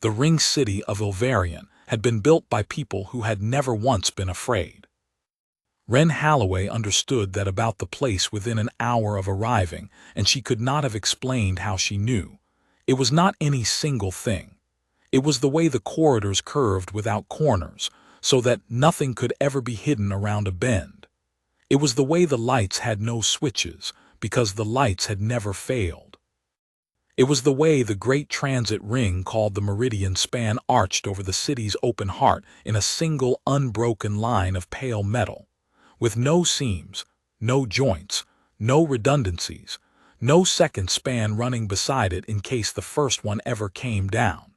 the ring city of Ilvarian, had been built by people who had never once been afraid. Wren Halloway understood that about the place within an hour of arriving, and she could not have explained how she knew. It was not any single thing. It was the way the corridors curved without corners, so that nothing could ever be hidden around a bend. It was the way the lights had no switches, because the lights had never failed. It was the way the great transit ring called the Meridian Span arched over the city's open heart in a single unbroken line of pale metal, with no seams, no joints, no redundancies, no second span running beside it in case the first one ever came down.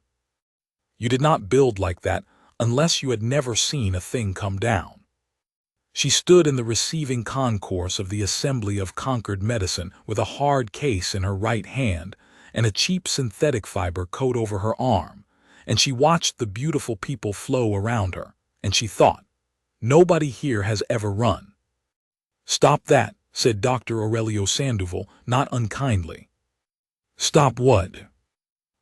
You did not build like that unless you had never seen a thing come down. She stood in the receiving concourse of the Assembly of Concord Medicine with a hard case in her right hand and a cheap synthetic fiber coat over her arm, and she watched the beautiful people flow around her, and she thought, "Nobody here has ever run." "Stop that," said Dr. Aurelio Sandoval, not unkindly. "Stop what?"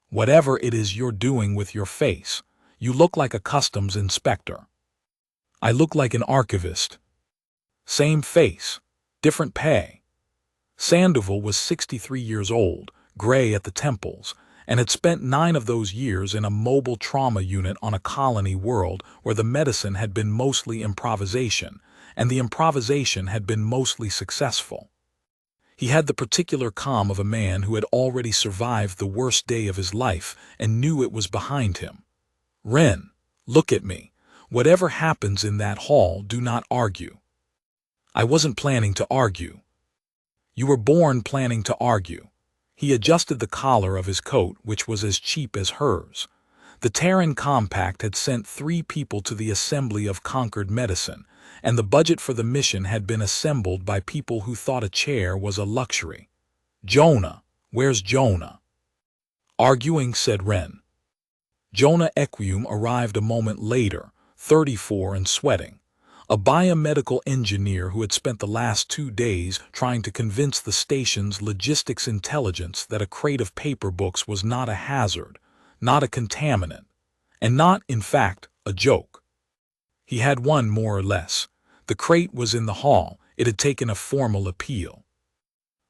"Whatever it is you're doing with your face. You look like a customs inspector." "I look like an archivist." "Same face, different pay." Sandoval was 63 years old, gray at the temples, and had spent 9 of those years in a mobile trauma unit on a colony world where the medicine had been mostly improvisation, and the improvisation had been mostly successful. He had the particular calm of a man who had already survived the worst day of his life and knew it was behind him. "Wren, look at me. Whatever happens in that hall, do not argue." "I wasn't planning to argue." "You were born planning to argue." He adjusted the collar of his coat, which was as cheap as hers. The Terran Compact had sent 3 people to the Assembly of Concord Medicine, and the budget for the mission had been assembled by people who thought a chair was a luxury. "Jonah, where's Jonah?" "Arguing," said Wren. Jonah Equium arrived a moment later, 34 and sweating. A biomedical engineer who had spent the last 2 days trying to convince the station's logistics intelligence that a crate of paper books was not a hazard, not a contaminant, and not, in fact, a joke. He had won more or less. The crate was in the hall. It had taken a formal appeal.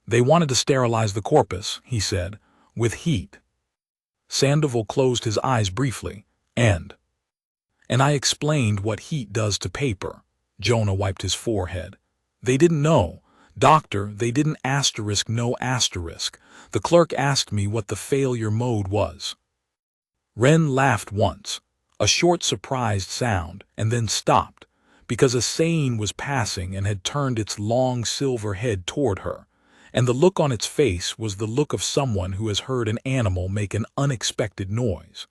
"They wanted to sterilize the corpus," he said, "with heat." Sandoval closed his eyes briefly, and I explained what heat does to paper. Jonah wiped his forehead. "They didn't know. Doctor, they didn't no asterisk. The clerk asked me what the failure mode was." Wren laughed once, a short surprised sound, and then stopped, because a Ceyene was passing and had turned its long silver head toward her, and the look on its face was the look of someone who has heard an animal make an unexpected noise.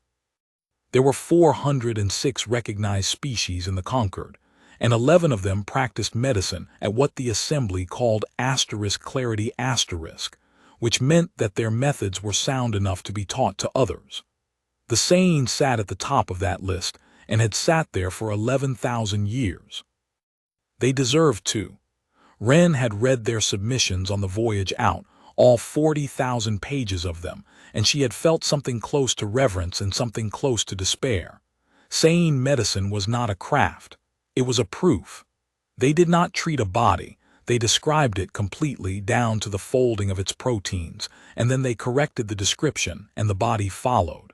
There were 406 recognized species in the Concord, and 11 of them practiced medicine at what the Assembly called *clarity*, which meant that their methods were sound enough to be taught to others. The Ceyene sat at the top of that list and had sat there for 11,000 years. They deserved to. Wren had read their submissions on the voyage out, all 40,000 pages of them, and she had felt something close to reverence and something close to despair. Ceyene medicine was not a craft. It was a proof. They did not treat a body. They described it completely down to the folding of its proteins, and then they corrected the description, and the body followed.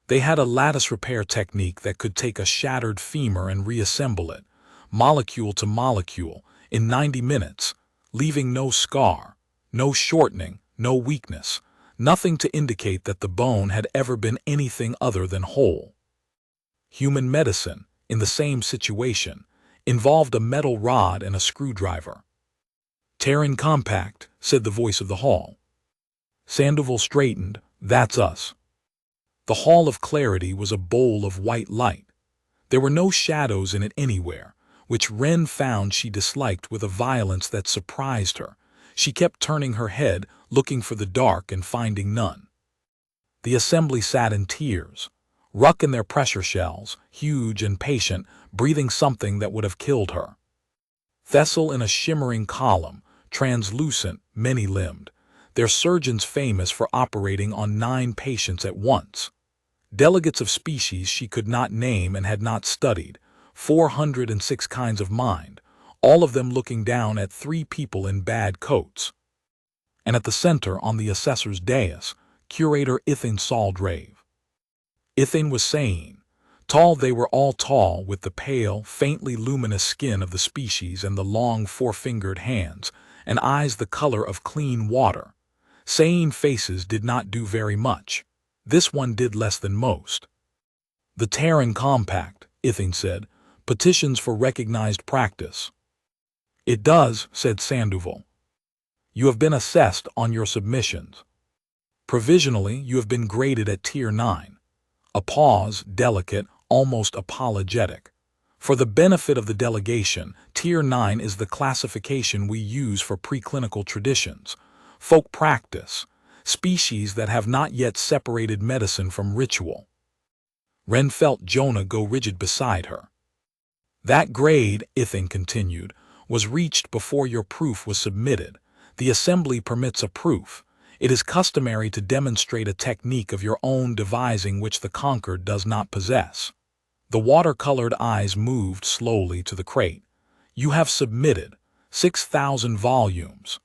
They had a lattice repair technique that could take a shattered femur and reassemble it, molecule to molecule, in 90 minutes, leaving no scar, no shortening, no weakness, nothing to indicate that the bone had ever been anything other than whole. Human medicine, in the same situation, involved a metal rod and a screwdriver. "Terran Compact," said the voice of the hall. Sandoval straightened. "That's us." The Hall of Clarity was a bowl of white light. There were no shadows in it anywhere, which Wren found she disliked with a violence that surprised her. She kept turning her head, looking for the dark and finding none. The assembly sat in tears, ruck in their pressure shells, huge and patient, breathing something that would have killed her. Thessal in a shimmering column, translucent, many-limbed, their surgeons famous for operating on 9 patients at once. Delegates of species she could not name and had not studied, 406 kinds of mind, all of them looking down at three people in bad coats. And at the center, on the assessor's dais, curator Ithane Saldrave. Ithane was Ceyene. Tall, they were all tall, with the pale, faintly luminous skin of the species and the long four-fingered hands, and eyes the color of clean water. Ceyene faces did not do very much. This one did less than most. "The Terran Compact," Ithane said, "petitions for recognized practice." "It does," said Sandoval. "You have been assessed on your submissions. Provisionally, you have been graded at Tier 9. A pause, delicate, almost apologetic. "For the benefit of the delegation, Tier 9 is the classification we use for preclinical traditions, folk practice, species that have not yet separated medicine from ritual." Wren felt Jonah go rigid beside her. "That grade," Ithane continued, "was reached before your proof was submitted. The Assembly permits a proof. It is customary to demonstrate a technique of your own devising which the Concord does not possess." The water-colored eyes moved slowly to the crate. "You have submitted 6,000 volumes."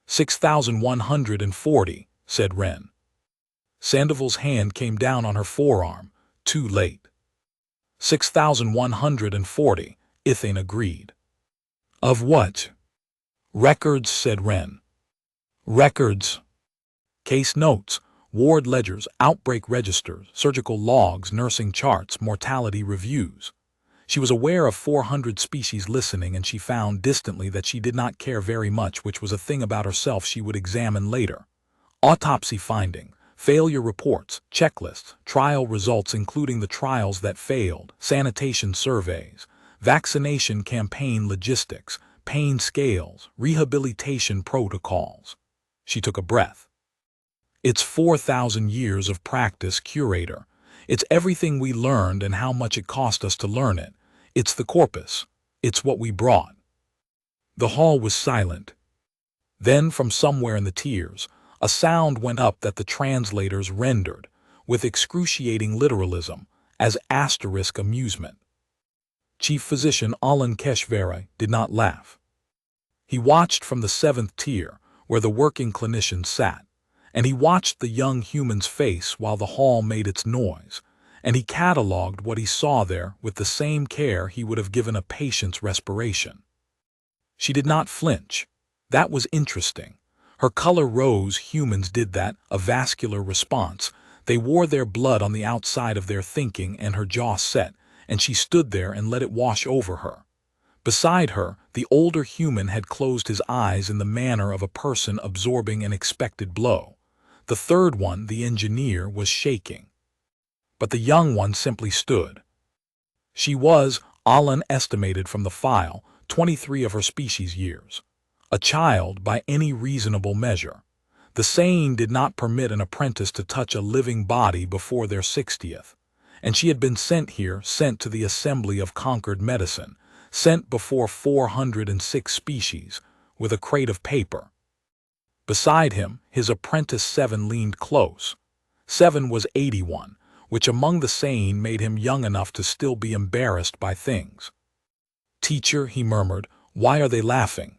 6,140, said Wren. Sandoval's hand came down on her forearm. Too late. 6,140, Ithane agreed. "Of what?" "Records," said Wren. "Records." "Case notes, ward ledgers, outbreak registers, surgical logs, nursing charts, mortality reviews." She was aware of 400 species listening, and she found distantly that she did not care very much, which was a thing about herself she would examine later. Autopsy finding, failure reports, checklists, trial results including the trials that failed, sanitation surveys, vaccination campaign logistics, pain scales, rehabilitation protocols. She took a breath. "It's 4,000 years of practice, curator. It's everything we learned and how much it cost us to learn it. It's the corpus. It's what we brought." The hall was silent. Then, from somewhere in the tiers, a sound went up that the translators rendered, with excruciating literalism, as asterisk amusement. Chief Physician Ollun Kesh-Varai did not laugh. He watched from the 7th tier, where the working clinicians sat, and he watched the young human's face while the hall made its noise, and he catalogued what he saw there with the same care he would have given a patient's respiration. She did not flinch. That was interesting. Her color rose. Humans did that, a vascular response. They wore their blood on the outside of their thinking, and her jaw set, and she stood there and let it wash over her. Beside her, the older human had closed his eyes in the manner of a person absorbing an expected blow. The third one, the engineer, was shaking. But the young one simply stood. She was, Ollun estimated from the file, 23 of her species years. A child by any reasonable measure. The Ceyene did not permit an apprentice to touch a living body before their 60th. And she had been sent here, sent to the Assembly of Concord Medicine, sent before 406 species, with a crate of paper. Beside him, his apprentice 7 leaned close. 7 was 81, which among the Ceyene made him young enough to still be embarrassed by things. "Teacher," he murmured, "why are they laughing?"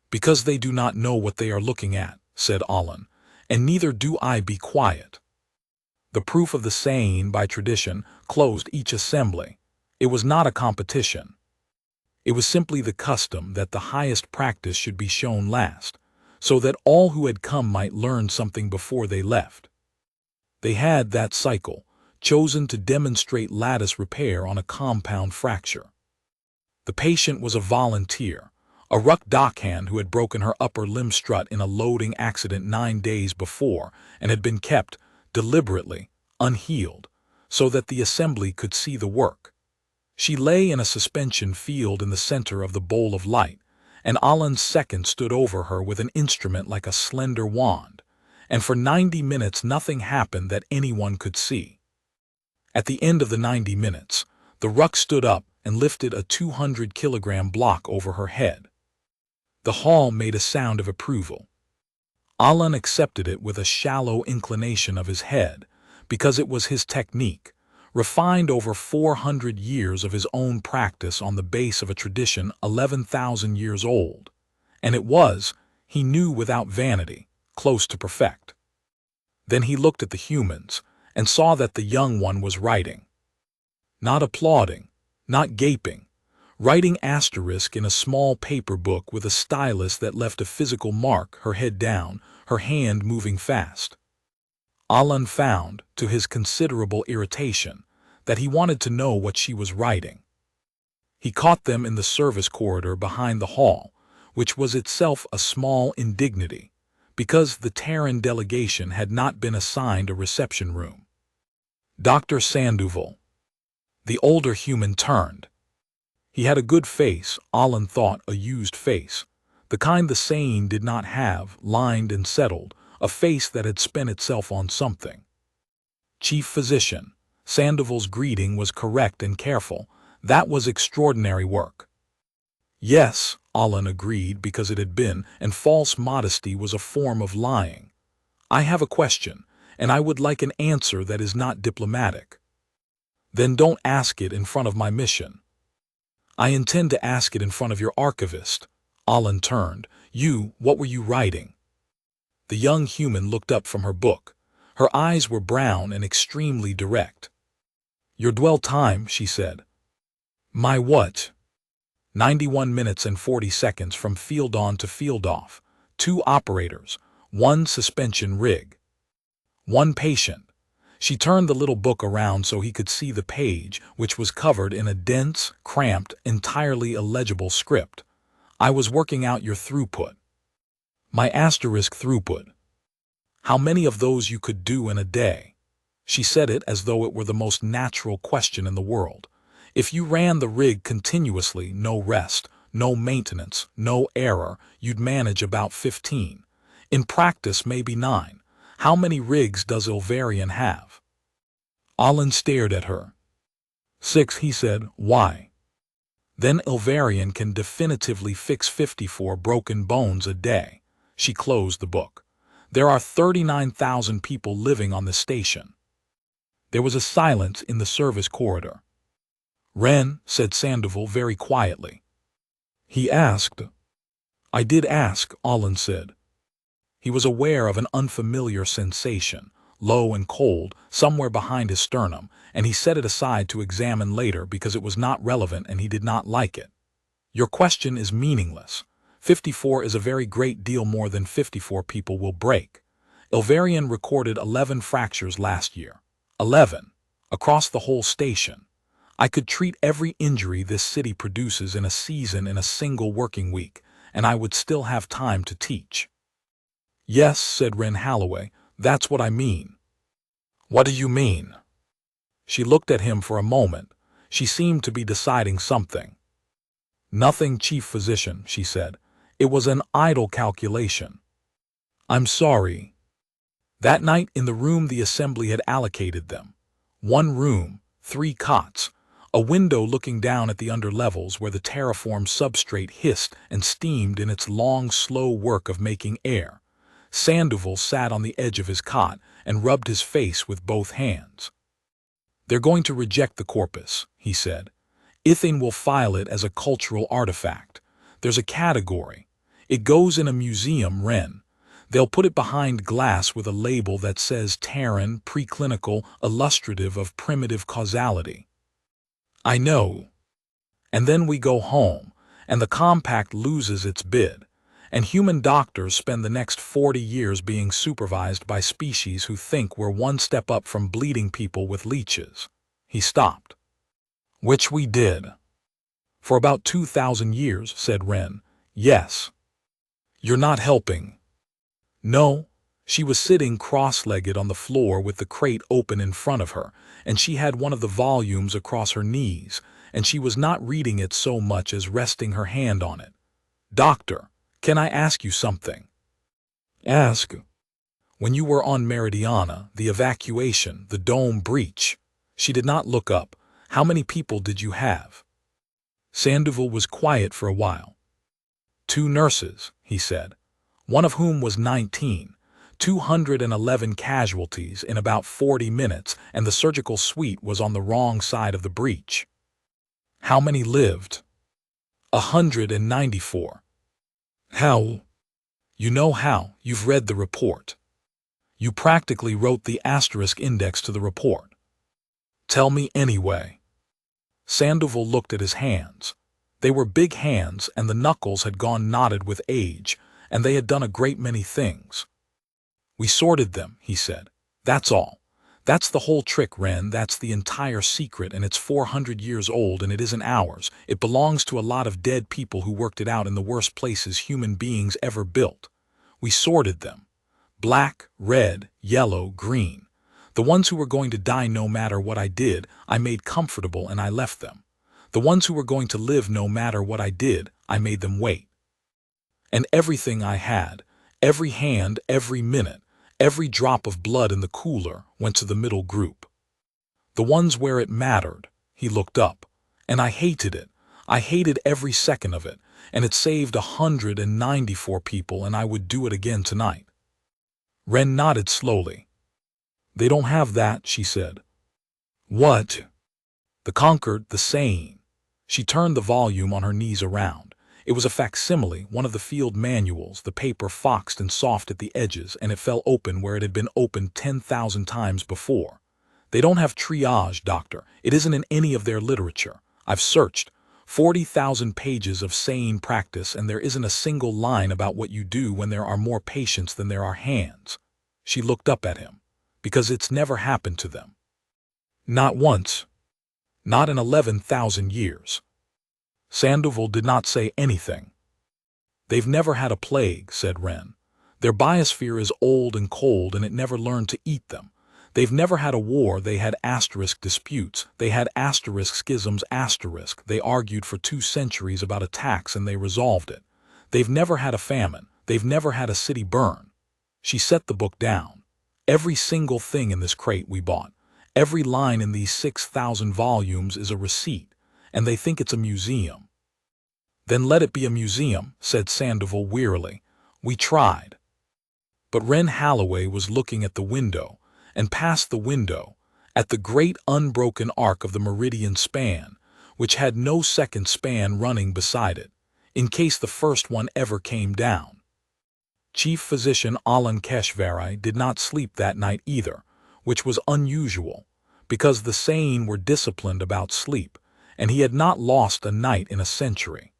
"Because they do not know what they are looking at," said Ollun, "and neither do I. Be quiet." The proof of the Ceyene, by tradition, closed each assembly. It was not a competition. It was simply the custom that the highest practice should be shown last, so that all who had come might learn something before they left. They had, that cycle, chosen to demonstrate lattice repair on a compound fracture. The patient was a volunteer, a ruck dockhand who had broken her upper limb strut in a loading accident 9 days before and had been kept, deliberately, unhealed, so that the assembly could see the work. She lay in a suspension field in the center of the bowl of light, and Ollun's second stood over her with an instrument like a slender wand, and for 90 minutes nothing happened that anyone could see. At the end of the 90 minutes, the ruck stood up and lifted a 200-kilogram block over her head. The hall made a sound of approval. Ollun accepted it with a shallow inclination of his head, because it was his technique, refined over 400 years of his own practice on the base of a tradition 11,000 years old. And it was, he knew without vanity, close to perfect. Then he looked at the humans and saw that the young one was writing. Not applauding, not gaping, writing asterisk in a small paper book with a stylus that left a physical mark, her head down, her hand moving fast. Ollun found, to his considerable irritation, that he wanted to know what she was writing. He caught them in the service corridor behind the hall, which was itself a small indignity, because the Terran delegation had not been assigned a reception room. Dr. Sandoval. The older human turned. He had a good face, Ollun thought, a used face, the kind the Ceyene did not have, lined and settled, a face that had spent itself on something. Chief Physician. Sandoval's greeting was correct and careful. That was extraordinary work. Yes, Ollun agreed, because it had been, and false modesty was a form of lying. I have a question, and I would like an answer that is not diplomatic. Then don't ask it in front of my mission. I intend to ask it in front of your archivist. Ollun turned. You, what were you writing? The young human looked up from her book. Her eyes were brown and extremely direct. Your dwell time, she said. My what? 91 minutes and 40 seconds from field on to field off. 2 operators, 1 suspension rig. 1 patient. She turned the little book around so he could see the page, which was covered in a dense, cramped, entirely illegible script. I was working out your throughput. My asterisk throughput. How many of those you could do in a day? She said it as though it were the most natural question in the world. If you ran the rig continuously, no rest, no maintenance, no error, you'd manage about 15. In practice, maybe 9. How many rigs does Ilvarian have? Ollun stared at her. 6, he said. Why? Then Ilvarian can definitively fix 54 broken bones a day. She closed the book. There are 39,000 people living on the station. There was a silence in the service corridor. Wren, said Sandoval very quietly. He asked. I did ask, Ollun said. He was aware of an unfamiliar sensation, low and cold, somewhere behind his sternum, and he set it aside to examine later because it was not relevant and he did not like it. Your question is meaningless. 54 is a very great deal more than 54 people will break. Ilvarian recorded 11 fractures last year. 11. Across the whole station. I could treat every injury this city produces in a season in a single working week, and I would still have time to teach. Yes, said Wren Halloway, that's what I mean. What do you mean? She looked at him for a moment. She seemed to be deciding something. Nothing, Chief Physician, she said. It was an idle calculation. I'm sorry. That night in the room the Assembly had allocated them. 1 room, 3 cots, a window looking down at the underlevels where the terraform substrate hissed and steamed in its long, slow work of making air. Sandoval sat on the edge of his cot and rubbed his face with both hands. They're going to reject the corpus, he said. Ithane will file it as a cultural artifact. There's a category. It goes in a museum, Wren. They'll put it behind glass with a label that says Terran, preclinical, illustrative of primitive causality. I know. And then we go home, and the compact loses its bid, and human doctors spend the next 40 years being supervised by species who think we're one step up from bleeding people with leeches. He stopped. Which we did. For about 2,000 years, said Wren. Yes. You're not helping. No. She was sitting cross-legged on the floor with the crate open in front of her, and she had one of the volumes across her knees, and she was not reading it so much as resting her hand on it. Doctor, can I ask you something? Ask. When you were on Meridiana, the evacuation, the dome breach, she did not look up. How many people did you have? Sandoval was quiet for a while. 2 nurses, he said, one of whom was 19. 211 casualties in about 40 minutes, and the surgical suite was on the wrong side of the breach. How many lived? 194. How? You know how, you've read the report. You practically wrote the asterisk index to the report. Tell me anyway. Sandoval looked at his hands. They were big hands, and the knuckles had gone knotted with age, and they had done a great many things. We sorted them, he said. That's all. That's the whole trick, Wren. That's the entire secret, and it's 400 years old, and it isn't ours. It belongs to a lot of dead people who worked it out in the worst places human beings ever built. We sorted them. Black, red, yellow, green. The ones who were going to die no matter what I did, I made comfortable and I left them. The ones who were going to live no matter what I did, I made them wait. And everything I had, every hand, every minute, every drop of blood in the cooler went to the middle group. The ones where it mattered. He looked up. And I hated it. I hated every second of it, and it saved 194 people, and I would do it again tonight. Wren nodded slowly. They don't have that, she said. What? The Concord, the Ceyene. She turned the volume on her knees around. It was a facsimile, one of the field manuals, the paper foxed and soft at the edges, and it fell open where it had been opened 10,000 times before. They don't have triage, doctor. It isn't in any of their literature. I've searched. 40,000 pages of Ceyene practice, and there isn't a single line about what you do when there are more patients than there are hands. She looked up at him. Because it's never happened to them. Not once. Not in 11,000 years. Sandoval did not say anything. They've never had a plague, said Wren. Their biosphere is old and cold, and it never learned to eat them. They've never had a war. They had asterisk disputes. They had asterisk schisms, asterisk. They argued for 2 centuries about a tax, and they resolved it. They've never had a famine. They've never had a city burn. She set the book down. Every single thing in this crate we bought, every line in these 6,000 volumes is a receipt, and they think it's a museum. Then let it be a museum, said Sandoval wearily. We tried. But Wren Halloway was looking at the window, and past the window, at the great unbroken arc of the meridian span, which had no second span running beside it, in case the first one ever came down. Chief Physician Ollun Kesh-Varai did not sleep that night either, which was unusual, because the Ceyene were disciplined about sleep, and he had not lost a night in a century.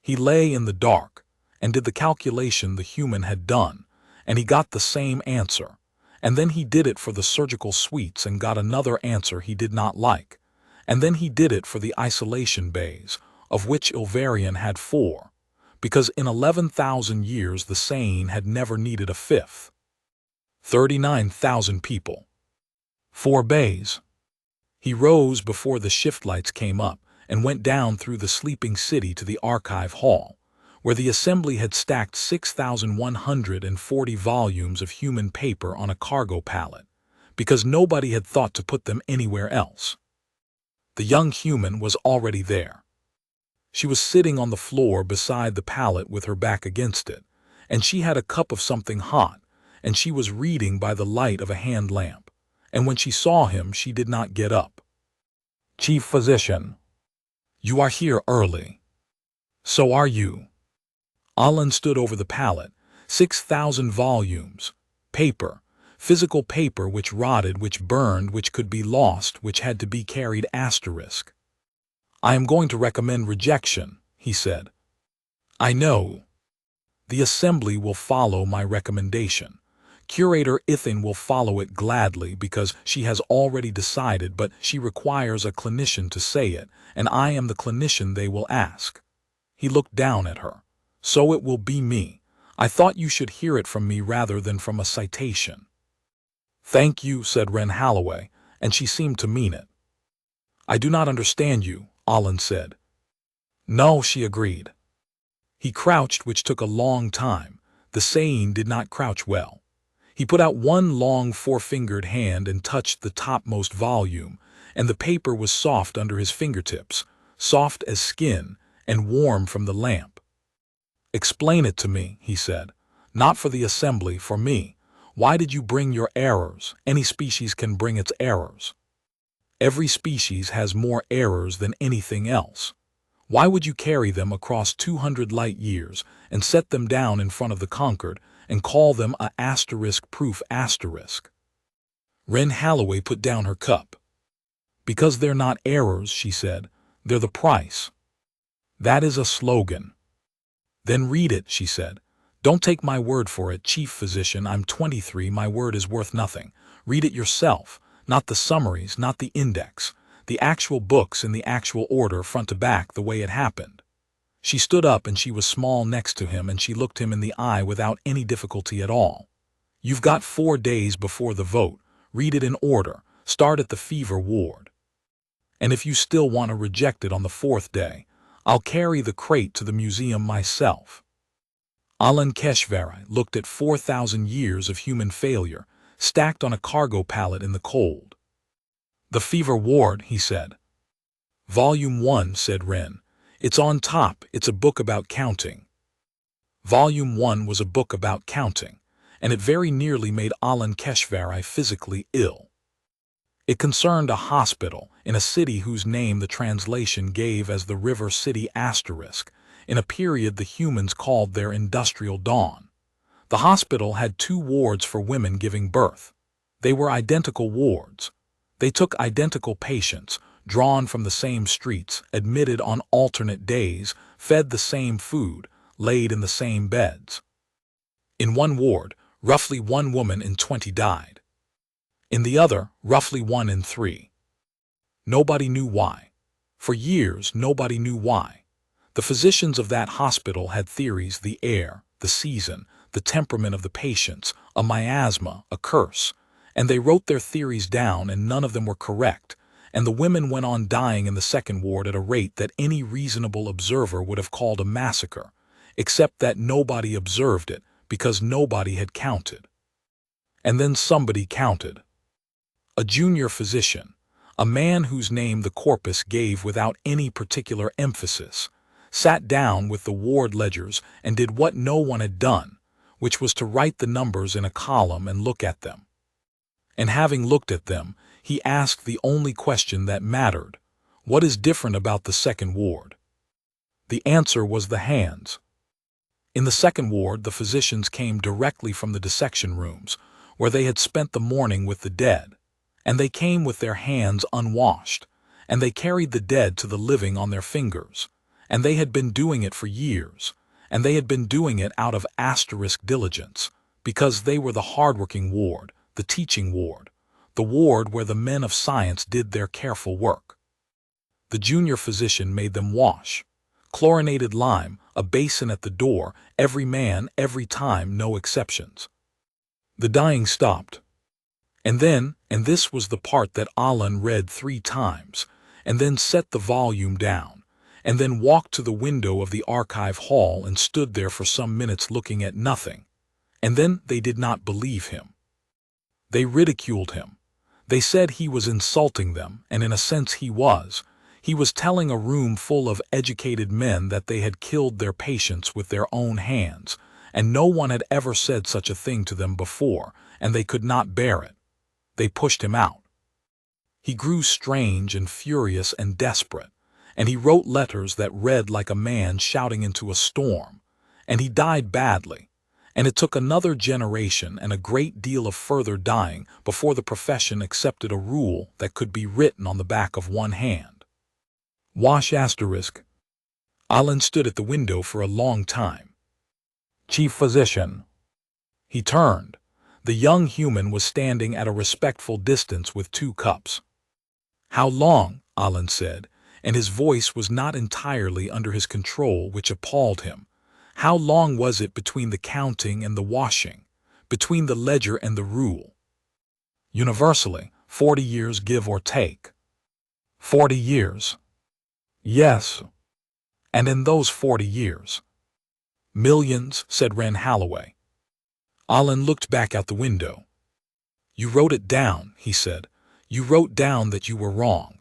He lay in the dark, and did the calculation the human had done, and he got the same answer, and then he did it for the surgical suites and got another answer he did not like, and then he did it for the isolation bays, of which Ilvarian had 4. Because in 11,000 years the Ceyene had never needed a 5th. 39,000 people. 4 bays. He rose before the shift lights came up and went down through the sleeping city to the archive hall, where the assembly had stacked 6,140 volumes of human paper on a cargo pallet, because nobody had thought to put them anywhere else. The young human was already there. She was sitting on the floor beside the pallet with her back against it, and she had a cup of something hot, and she was reading by the light of a hand lamp, and when she saw him she did not get up. Chief Physician, you are here early. So are you. Ollun stood over the pallet, 6,000 volumes, paper, physical paper which rotted, which burned, which could be lost, which had to be carried asterisk. I am going to recommend rejection, he said. I know. The assembly will follow my recommendation. Curator Ithin will follow it gladly because she has already decided, but she requires a clinician to say it, and I am the clinician they will ask. He looked down at her. So it will be me. I thought you should hear it from me rather than from a citation. Thank you, said Wren Halloway, and she seemed to mean it. I do not understand you, Ollun said. No, she agreed. He crouched, which took a long time. The Ceyene did not crouch well. He put out one long 4-fingered hand and touched the topmost volume, and the paper was soft under his fingertips, soft as skin, and warm from the lamp. Explain it to me, he said. Not for the assembly, for me. Why did you bring your errors? Any species can bring its errors. Every species has more errors than anything else. Why would you carry them across 200 light years and set them down in front of the Concord and call them a *proof*? Wren Halloway put down her cup. Because they're not errors, she said. They're the price. That is a slogan. Then read it, she said. Don't take my word for it, Chief Physician. I'm 23. My word is worth nothing. Read it yourself. Not the summaries, not the index. The actual books in the actual order, front to back, the way it happened. She stood up and she was small next to him and she looked him in the eye without any difficulty at all. You've got 4 days before the vote. Read it in order. Start at the fever ward. And if you still want to reject it on the 4th day, I'll carry the crate to the museum myself. Ollun Kesh-Varai looked at 4,000 years of human failure, stacked on a cargo pallet in the cold. The fever ward, he said. Volume 1, said Wren. It's on top. It's a book about counting. Volume 1 was a book about counting, and it very nearly made Ollun Kesh-Varai physically ill. It concerned a hospital in a city whose name the translation gave as the River City *, in a period the humans called their industrial dawn. The hospital had 2 wards for women giving birth. They were identical wards. They took identical patients, drawn from the same streets, admitted on alternate days, fed the same food, laid in the same beds. In one ward, roughly 1 woman in 20 died. In the other, roughly 1 in 3. Nobody knew why. For years, nobody knew why. The physicians of that hospital had theories: the air, the season, the temperament of the patients, a miasma, a curse, and they wrote their theories down and none of them were correct, and the women went on dying in the 2nd ward at a rate that any reasonable observer would have called a massacre, except that nobody observed it because nobody had counted. And then somebody counted. A junior physician, a man whose name the corpus gave without any particular emphasis, sat down with the ward ledgers and did what no one had done, which was to write the numbers in a column and look at them. And having looked at them, he asked the only question that mattered: what is different about the 2nd ward? The answer was the hands. In the 2nd ward, the physicians came directly from the dissection rooms, where they had spent the morning with the dead, and they came with their hands unwashed, and they carried the dead to the living on their fingers, and they had been doing it for years, and they had been doing it out of * diligence, because they were the hardworking ward, the teaching ward, the ward where the men of science did their careful work. The junior physician made them wash. Chlorinated lime, a basin at the door, every man, every time, no exceptions. The dying stopped. And then, and this was the part that Ollun read 3 times, and then set the volume down, and then walked to the window of the archive hall and stood there for some minutes looking at nothing. And then they did not believe him. They ridiculed him. They said he was insulting them, and in a sense he was. He was telling a room full of educated men that they had killed their patients with their own hands, and no one had ever said such a thing to them before, and they could not bear it. They pushed him out. He grew strange and furious and desperate, and he wrote letters that read like a man shouting into a storm, and he died badly, and it took another generation and a great deal of further dying before the profession accepted a rule that could be written on the back of one hand. Wash *. Ollun stood at the window for a long time. Chief Physician. He turned. The young human was standing at a respectful distance with 2 cups. How long? Ollun said, and his voice was not entirely under his control, which appalled him. How long was it between the counting and the washing, between the ledger and the rule? Universally, 40 years, give or take. 40 years. Yes. And in those 40 years. Millions, said Wren Halloway. Ollun looked back out the window. You wrote it down, he said. You wrote down that you were wrong.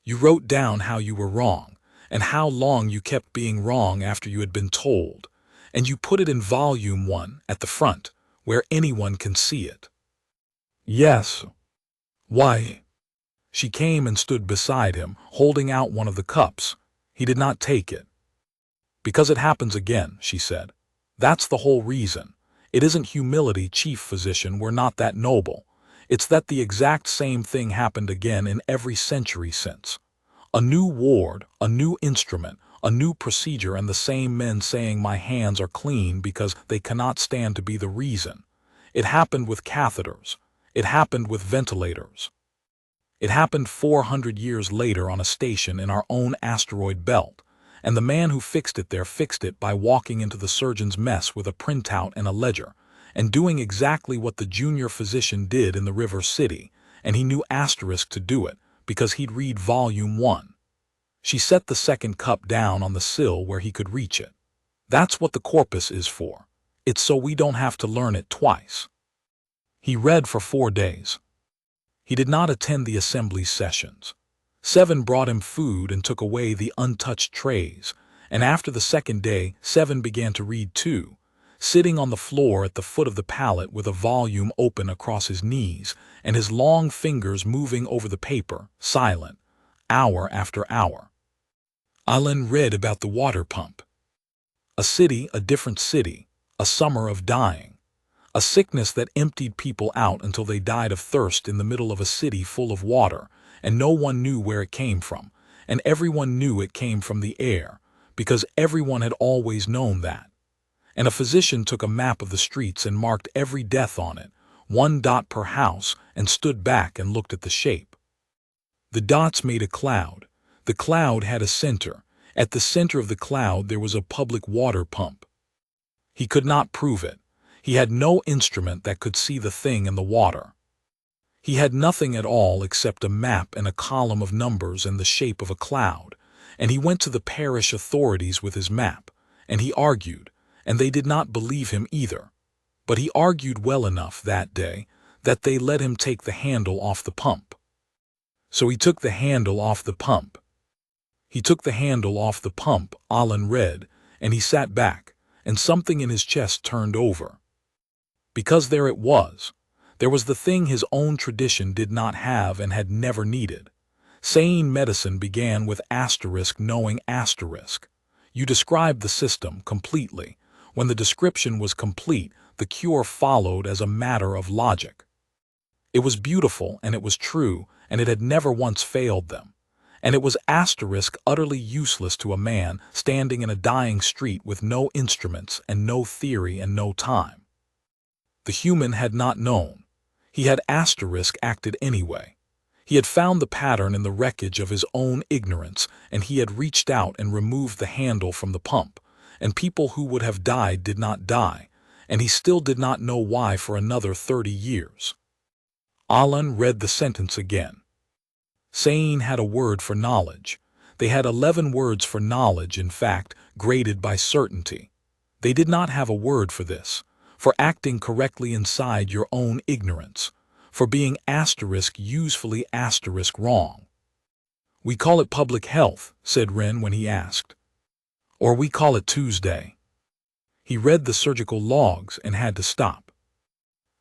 You wrote down how you were wrong, and how long you kept being wrong after you had been told, and you put it in volume 1 at the front, where anyone can see it. Yes. Why? She came and stood beside him, holding out one of the cups. He did not take it. Because it happens again, she said. That's the whole reason. It isn't humility, Chief Physician, we're not that noble. It's that the exact same thing happened again in every century since. A new ward, a new instrument, a new procedure, and the same men saying my hands are clean because they cannot stand to be the reason. It happened with catheters. It happened with ventilators. It happened 400 years later on a station in our own asteroid belt, and the man who fixed it there fixed it by walking into the surgeon's mess with a printout and a ledger, and doing exactly what the junior physician did in the River City, and he knew asterisk to do it, because he'd read volume 1. She set the second cup down on the sill where he could reach it. That's what the corpus is for. It's so we don't have to learn it twice. He read for 4 days. He did not attend the assembly sessions. 7 brought him food and took away the untouched trays, and after the second day, 7 began to read too, sitting on the floor at the foot of the pallet with a volume open across his knees and his long fingers moving over the paper, silent, hour after hour. Ollun read about the water pump. A city, a different city, a summer of dying. A sickness that emptied people out until they died of thirst in the middle of a city full of water, and no one knew where it came from, and everyone knew it came from the air, because everyone had always known that. And a physician took a map of the streets and marked every death on it, 1 dot per house, and stood back and looked at the shape. The dots made a cloud. The cloud had a center. At the center of the cloud there was a public water pump. He could not prove it. He had no instrument that could see the thing in the water. He had nothing at all except a map and a column of numbers and the shape of a cloud, and he went to the parish authorities with his map, and he argued, and they did not believe him either. But he argued well enough that day that they let him take the handle off the pump. So he took the handle off the pump. He took the handle off the pump, Ollun read, and he sat back, and something in his chest turned over. Because there it was. There was the thing his own tradition did not have and had never needed. Ceyene medicine began with asterisk knowing asterisk. You described the system completely. When the description was complete, the cure followed as a matter of logic. It was beautiful and it was true, and it had never once failed them. And it was asterisk utterly useless to a man standing in a dying street with no instruments and no theory and no time. The human had not known. He had asterisk acted anyway. He had found the pattern in the wreckage of his own ignorance, and he had reached out and removed the handle from the pump, and people who would have died did not die, and he still did not know why for another 30 years. Ollun read the sentence again. Ceyene had a word for knowledge. They had 11 words for knowledge, in fact, graded by certainty. They did not have a word for this, for acting correctly inside your own ignorance, for being asterisk usefully asterisk wrong. We call it public health, said Wren when he asked. Or we call it Tuesday. He read the surgical logs and had to stop.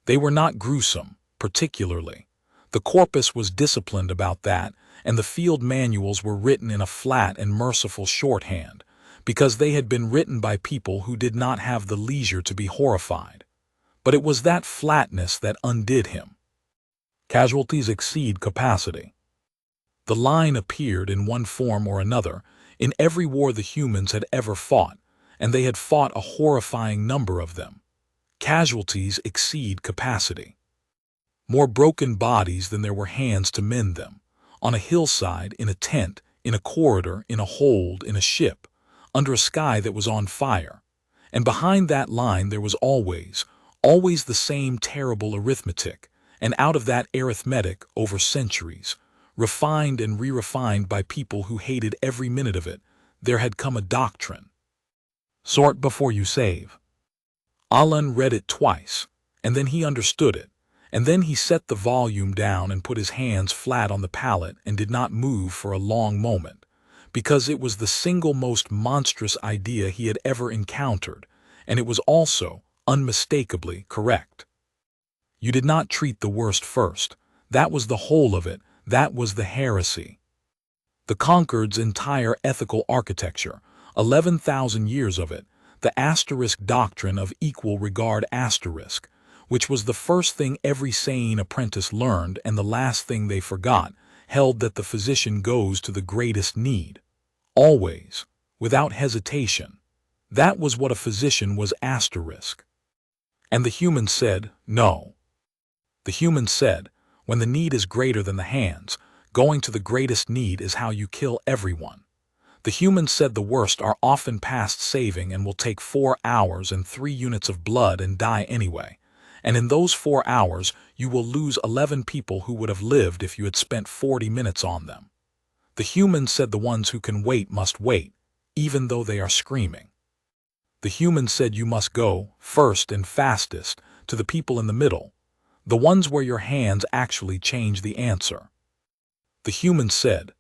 They were not gruesome, particularly. The corpus was disciplined about that, and the field manuals were written in a flat and merciful shorthand, because they had been written by people who did not have the leisure to be horrified. But it was that flatness that undid him. Casualties exceed capacity. The line appeared in one form or another in every war the humans had ever fought, and they had fought a horrifying number of them. Casualties exceed capacity. More broken bodies than there were hands to mend them, on a hillside, in a tent, in a corridor, in a hold, in a ship, under a sky that was on fire. And behind that line there was always the same terrible arithmetic, and out of that arithmetic, over centuries, refined and re-refined by people who hated every minute of it, there had come a doctrine. Sort before you save. Ollun read it twice, and then he understood it, and then he set the volume down and put his hands flat on the pallet and did not move for a long moment, because it was the single most monstrous idea he had ever encountered, and it was also, unmistakably correct. You did not treat the worst first. That was the whole of it. That was the heresy. The Concord's entire ethical architecture, 11,000 years of it, the asterisk doctrine of equal regard asterisk, which was the first thing every Ceyene apprentice learned and the last thing they forgot, held that the physician goes to the greatest need. Always, without hesitation. That was what a physician was asterisk. And the human said, no. The human said, when the need is greater than the hands, going to the greatest need is how you kill everyone. The humans said the worst are often past saving and will take 4 hours and 3 units of blood and die anyway. And in those 4 hours, you will lose 11 people who would have lived if you had spent 40 minutes on them. The humans said the ones who can wait must wait, even though they are screaming. The humans said you must go, first and fastest, to the people in the middle, the ones where your hands actually change the answer. The humans said,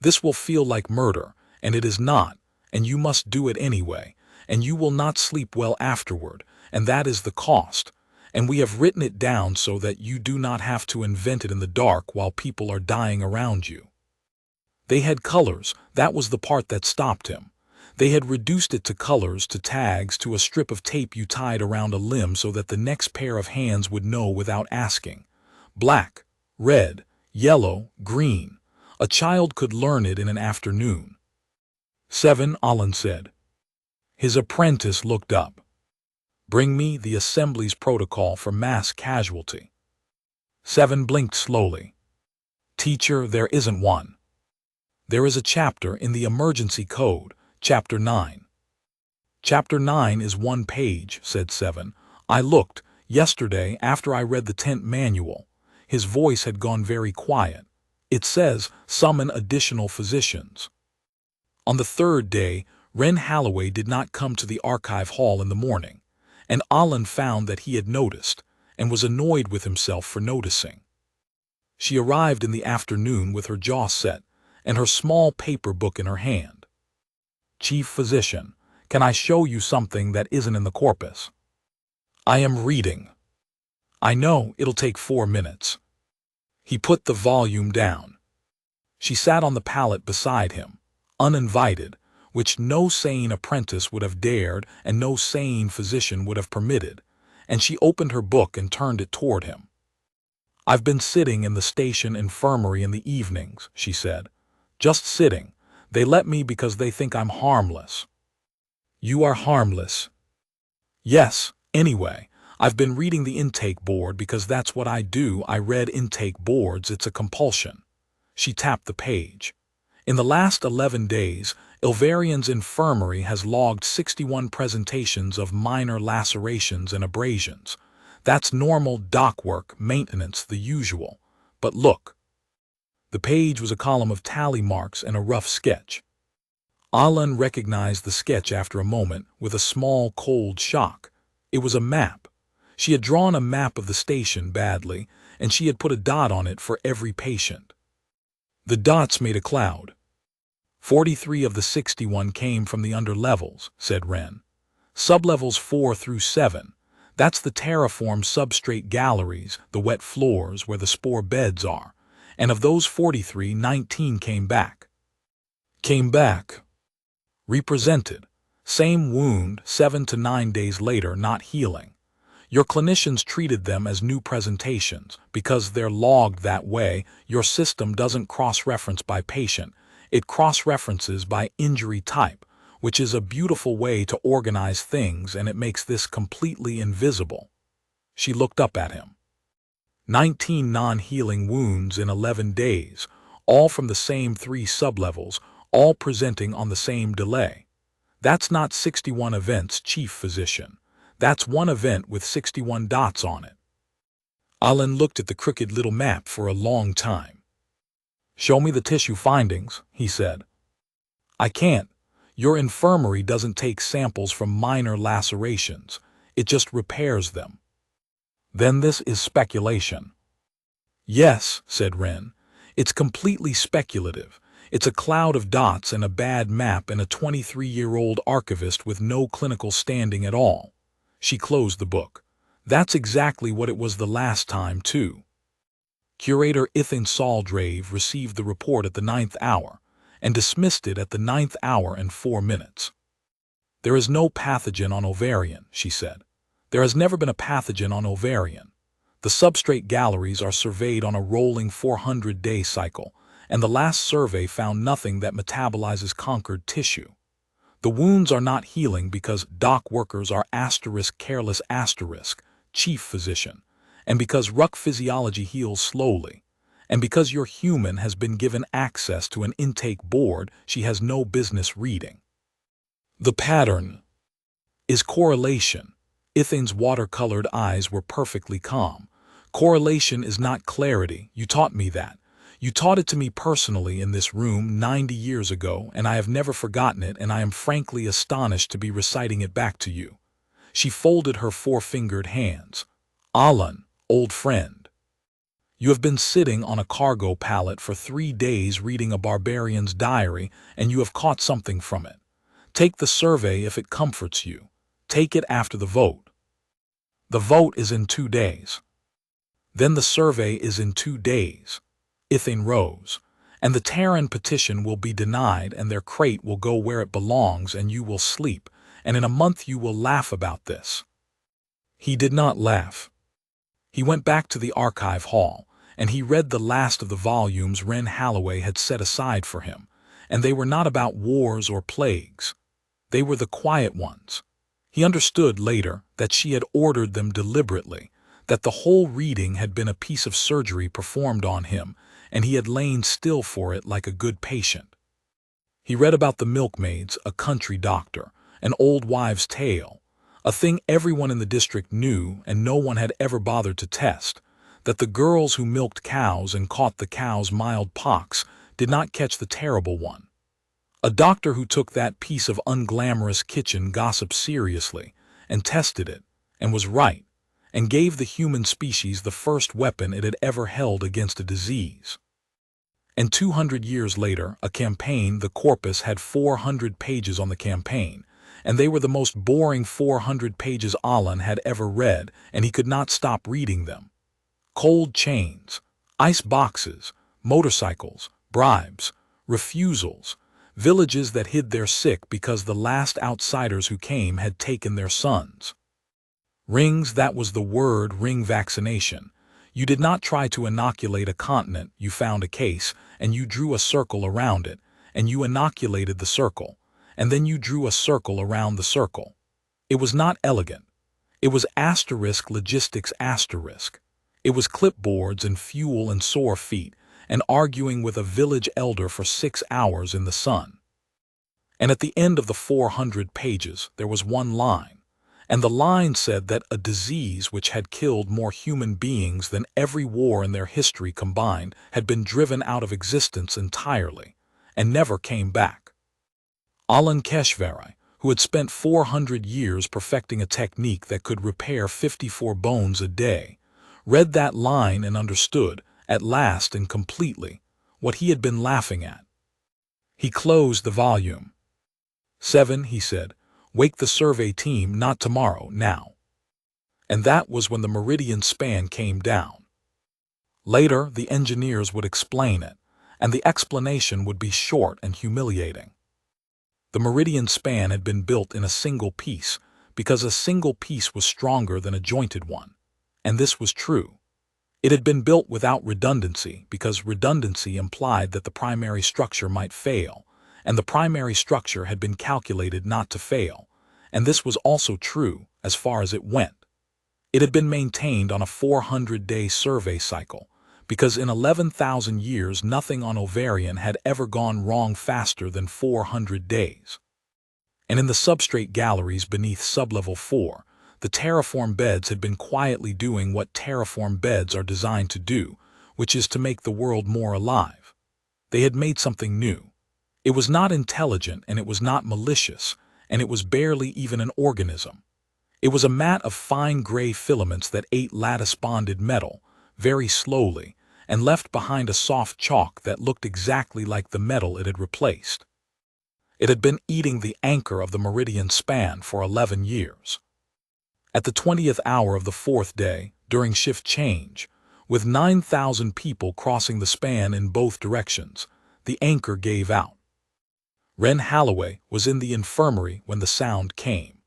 this will feel like murder, and it is not, and you must do it anyway, and you will not sleep well afterward, and that is the cost, and we have written it down so that you do not have to invent it in the dark while people are dying around you. They had colors, that was the part that stopped him. They had reduced it to colors, to tags, to a strip of tape you tied around a limb so that the next pair of hands would know without asking. Black, red, yellow, green. A child could learn it in an afternoon. 7, Ollun said. His apprentice looked up. Bring me the Assembly's protocol for mass casualty. 7 blinked slowly. Teacher, there isn't one. There is a chapter in the Emergency Code, Chapter 9. Chapter 9 is 1 page, said 7. I looked, yesterday, after I read the tent manual. His voice had gone very quiet. It says, summon additional physicians. On the 3rd day, Wren Halloway did not come to the archive hall in the morning, and Ollun found that he had noticed, and was annoyed with himself for noticing. She arrived in the afternoon with her jaw set, and her small paper book in her hand. Chief Physician, can I show you something that isn't in the corpus? I am reading. I know, it'll take 4 minutes. He put the volume down. She sat on the pallet beside him, uninvited, which no Ceyene apprentice would have dared and no Ceyene physician would have permitted, and she opened her book and turned it toward him. I've been sitting in the station infirmary in the evenings, she said. Just sitting. They let me because they think I'm harmless. You are harmless. Yes, anyway, I've been reading the intake board because that's what I do. I read intake boards, it's a compulsion. She tapped the page. In the last 11 days, Ilvarian's infirmary has logged 61 presentations of minor lacerations and abrasions. That's normal dock work, maintenance, the usual. But look. The page was a column of tally marks and a rough sketch. Ollun recognized the sketch after a moment with a small, cold shock. It was a map. She had drawn a map of the station badly, and she had put a dot on it for every patient. The dots made a cloud. 43 of the 61 came from the underlevels, said Wren. Sublevels 4 through 7. That's the terraform substrate galleries, the wet floors where the spore beds are. And of those 43, 19 came back. Came back. Represented. Same wound, 7 to 9 days later, not healing. Your clinicians treated them as new presentations. Because they're logged that way, your system doesn't cross-reference by patient. It cross-references by injury type, which is a beautiful way to organize things, and it makes this completely invisible. She looked up at him. 19 non-healing wounds in 11 days, all from the same 3 sublevels, all presenting on the same delay. That's not 61 events, Chief Physician. That's one event with 61 dots on it. Ollun looked at the crooked little map for a long time. Show me the tissue findings, he said. I can't. Your infirmary doesn't take samples from minor lacerations. It just repairs them. Then this is speculation. Yes, said Wren. It's completely speculative. It's a cloud of dots and a bad map and a 23-year-old archivist with no clinical standing at all. She closed the book. That's exactly what it was the last time, too. Curator Ithane Saldrave received the report at the 9th hour and dismissed it at the 9th hour and 4 minutes. There is no pathogen on ovarian, she said. There has never been a pathogen on ovarian. The substrate galleries are surveyed on a rolling 400-day cycle, and the last survey found nothing that metabolizes conquered tissue. The wounds are not healing because dock workers are *careless*, chief physician, and because ruck physiology heals slowly, and because your human has been given access to an intake board she has no business reading. The pattern is correlation. Ithane's watercolored eyes were perfectly calm. Correlation is not clarity. You taught me that. You taught it to me personally in this room 90 years ago, and I have never forgotten it, and I am frankly astonished to be reciting it back to you. She folded her four-fingered hands. Ollun, old friend. You have been sitting on a cargo pallet for 3 days reading a barbarian's diary, and you have caught something from it. Take the survey if it comforts you. Take it after the vote. The vote is in 2 days. Then the survey is in 2 days. Ithane rose. And the Terran petition will be denied, and their crate will go where it belongs, and you will sleep, and in a month you will laugh about this. He did not laugh. He went back to the archive hall, and he read the last of the volumes Wren Halloway had set aside for him, and they were not about wars or plagues. They were the quiet ones. He understood later that she had ordered them deliberately, that the whole reading had been a piece of surgery performed on him, and he had lain still for it like a good patient. He read about the milkmaids, a country doctor, an old wives' tale, a thing everyone in the district knew and no one had ever bothered to test, that the girls who milked cows and caught the cows' mild pox did not catch the terrible one. A doctor who took that piece of unglamorous kitchen gossip seriously and tested it, and was right, and gave the human species the first weapon it had ever held against a disease. And 200 years later, a campaign, the corpus, had 400 pages on the campaign, and they were the most boring 400 pages Ollun had ever read, and he could not stop reading them. Cold chains, ice boxes, motorcycles, bribes, refusals, villages that hid their sick because the last outsiders who came had taken their sons. Rings, that was the word, ring vaccination. You did not try to inoculate a continent, you found a case, and you drew a circle around it, and you inoculated the circle, and then you drew a circle around the circle. It was not elegant. It was logistics. It was clipboards and fuel and sore feet, and arguing with a village elder for 6 hours in the sun. And at the end of the 400 pages there was one line, and the line said that a disease which had killed more human beings than every war in their history combined had been driven out of existence entirely, and never came back. Ollun Kesh-Varai, who had spent 400 years perfecting a technique that could repair 54 bones a day, read that line and understood, at last and completely, what he had been laughing at. He closed the volume. 7, he said, wake the survey team, not tomorrow, now. And that was when the meridian span came down. Later, the engineers would explain it, and the explanation would be short and humiliating. The meridian span had been built in a single piece because a single piece was stronger than a jointed one, and this was true. It had been built without redundancy because redundancy implied that the primary structure might fail, and the primary structure had been calculated not to fail, and this was also true as far as it went. It had been maintained on a 400-day survey cycle because in 11,000 years nothing on ovarian had ever gone wrong faster than 400 days. And in the substrate galleries beneath sublevel 4, the terraform beds had been quietly doing what terraform beds are designed to do, which is to make the world more alive. They had made something new. It was not intelligent, and it was not malicious, and it was barely even an organism. It was a mat of fine gray filaments that ate lattice-bonded metal, very slowly, and left behind a soft chalk that looked exactly like the metal it had replaced. It had been eating the anchor of the meridian span for 11 years. At the 20th hour of the 4th day, during shift change, with 9,000 people crossing the span in both directions, the anchor gave out. Wren Halloway was in the infirmary when the sound came.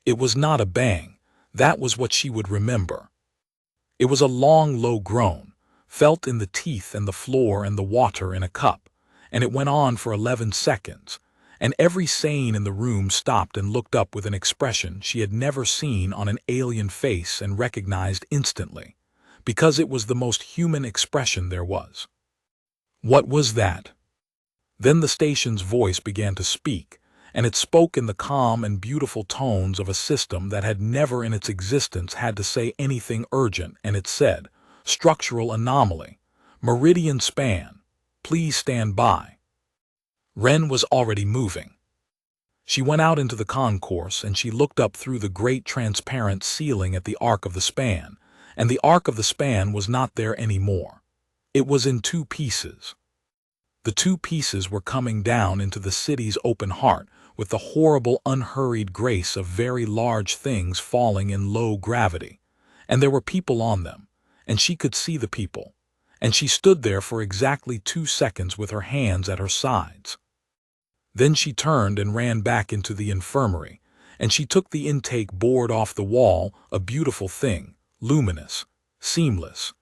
It was not a bang. That was what she would remember. It was a long, low groan, felt in the teeth and the floor and the water in a cup, and it went on for 11 seconds, and every Ceyene in the room stopped and looked up with an expression she had never seen on an alien face and recognized instantly, because it was the most human expression there was. What was that? Then the station's voice began to speak, and it spoke in the calm and beautiful tones of a system that had never in its existence had to say anything urgent, and it said, "Structural anomaly. Meridian span. Please stand by." Wren was already moving. She went out into the concourse and she looked up through the great transparent ceiling at the arc of the span, and the arc of the span was not there anymore. It was in two pieces. The two pieces were coming down into the city's open heart with the horrible, unhurried grace of very large things falling in low gravity, and there were people on them, and she could see the people, and she stood there for exactly 2 seconds with her hands at her sides. Then she turned and ran back into the infirmary, and she took the intake board off the wall, a beautiful thing, luminous, seamless,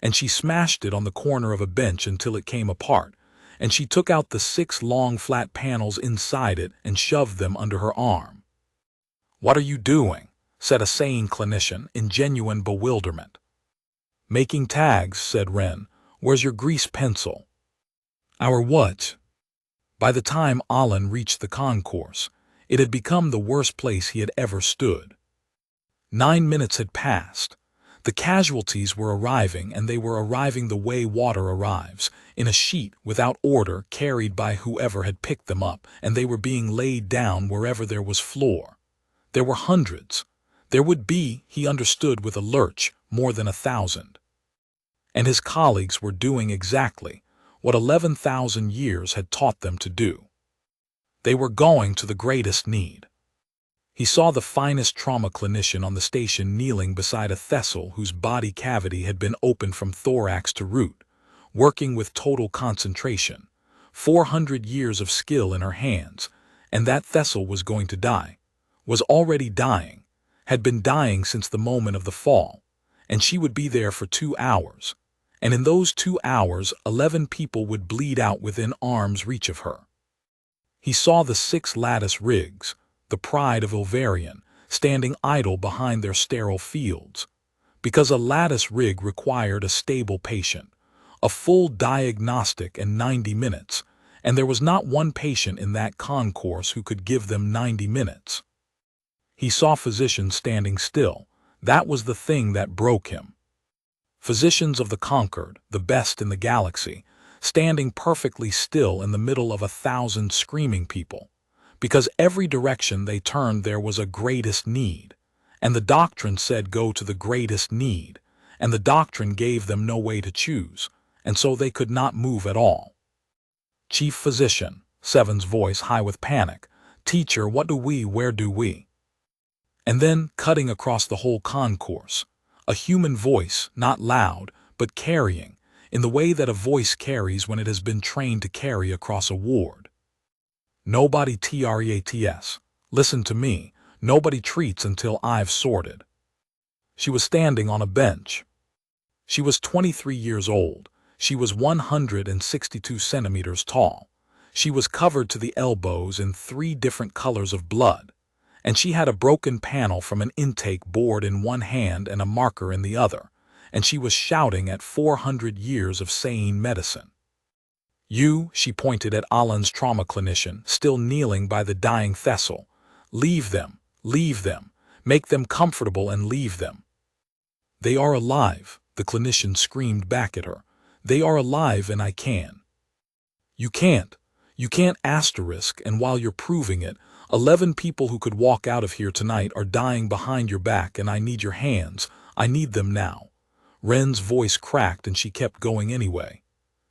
and she smashed it on the corner of a bench until it came apart, and she took out the 6 long flat panels inside it and shoved them under her arm. "What are you doing?" said a Ceyene clinician in genuine bewilderment. "Making tags," said Wren. "Where's your grease pencil?" "Our what?" By the time Ollun reached the concourse, it had become the worst place he had ever stood. 9 minutes had passed. The casualties were arriving, and they were arriving the way water arrives, in a sheet without order carried by whoever had picked them up, and they were being laid down wherever there was floor. There were hundreds. There would be, he understood with a lurch, more than 1,000. And his colleagues were doing exactly what 11,000 years had taught them to do. They were going to the greatest need. He saw the finest trauma clinician on the station kneeling beside a Thessal whose body cavity had been opened from thorax to root, working with total concentration, 400 years of skill in her hands, and that Thessal was going to die, was already dying, had been dying since the moment of the fall, and she would be there for 2 hours, and in those 2 hours 11 people would bleed out within arm's reach of her. He saw the 6 lattice rigs, the pride of Ovarian, standing idle behind their sterile fields, because a lattice rig required a stable patient, a full diagnostic and 90 minutes, and there was not one patient in that concourse who could give them 90 minutes. He saw physicians standing still. That was the thing that broke him. Physicians of the Concord, the best in the galaxy, standing perfectly still in the middle of 1,000 screaming people, because every direction they turned there was a greatest need, and the doctrine said go to the greatest need, and the doctrine gave them no way to choose, and so they could not move at all. "Chief Physician," Seven's voice high with panic, "Teacher, what do we, where do we?" And then, cutting across the whole concourse, a human voice, not loud, but carrying, in the way that a voice carries when it has been trained to carry across a ward. "Nobody treats. Listen to me. Nobody treats until I've sorted." She was standing on a bench. She was 23 years old. She was 162 centimeters tall. She was covered to the elbows in 3 different colors of blood, and she had a broken panel from an intake board in one hand and a marker in the other, and she was shouting at 400 years of Ceyene medicine. "You," she pointed at Ollun's trauma clinician, still kneeling by the dying Thessal, "leave them, make them comfortable and leave them." "They are alive," the clinician screamed back at her. "They are alive and I can." You can't asterisk, and while you're proving it, 11 people who could walk out of here tonight are dying behind your back, and I need your hands. I need them now." Wren's voice cracked and she kept going anyway.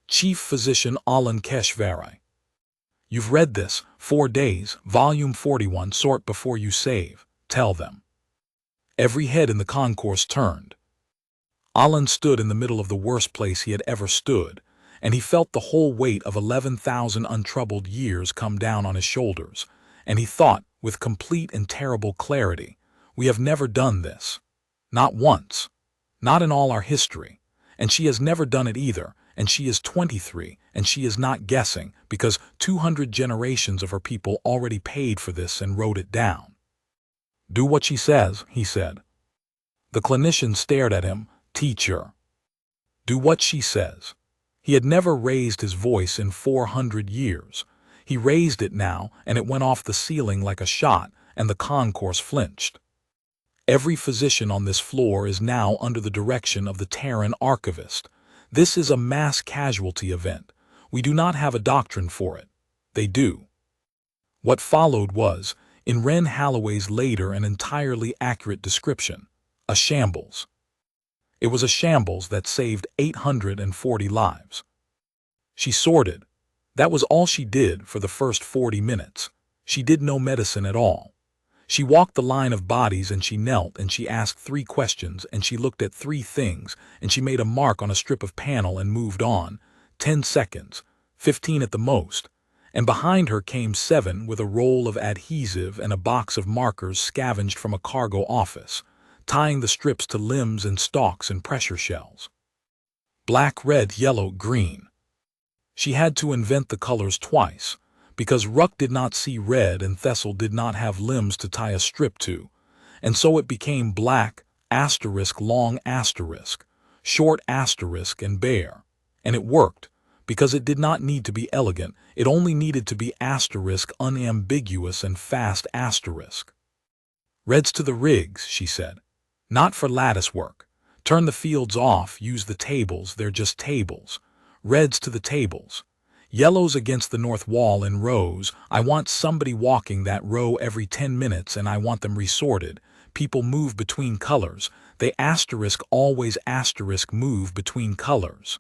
"Chief Physician Ollun Kesh-Varai. You've read this, 4 days, volume 41, sort before you save. Tell them." Every head in the concourse turned. Ollun stood in the middle of the worst place he had ever stood, and he felt the whole weight of 11,000 untroubled years come down on his shoulders, and he thought, with complete and terrible clarity, "We have never done this. Not once. Not in all our history. And she has never done it either, and she is 23, and she is not guessing, because 200 generations of her people already paid for this and wrote it down." "Do what she says," he said. The clinician stared at him. "Teacher." "Do what she says." He had never raised his voice in 400 years. He raised it now, and it went off the ceiling like a shot, and the concourse flinched. "Every physician on this floor is now under the direction of the Terran archivist. This is a mass casualty event. We do not have a doctrine for it. They do." What followed was, in Wren Halloway's later and entirely accurate description, a shambles. It was a shambles that saved 840 lives. She sorted. That was all she did for the first 40 minutes. She did no medicine at all. She walked the line of bodies, and she knelt, and she asked 3 questions, and she looked at 3 things, and she made a mark on a strip of panel and moved on. 10 seconds, 15 at the most, and behind her came 7 with a roll of adhesive and a box of markers scavenged from a cargo office, tying the strips to limbs and stalks and pressure shells. Black, red, yellow, green. She had to invent the colors twice, because Ruck did not see red and Thessel did not have limbs to tie a strip to, and so it became black, asterisk, long asterisk, short asterisk, and bare. And it worked, because it did not need to be elegant, it only needed to be asterisk, unambiguous, and fast asterisk. "Reds to the rigs," she said. "Not for lattice work. Turn the fields off, use the tables, they're just tables. Reds to the tables. Yellows against the north wall in rows. I want somebody walking that row every 10 minutes, and I want them resorted. People move between colors. They asterisk always asterisk move between colors."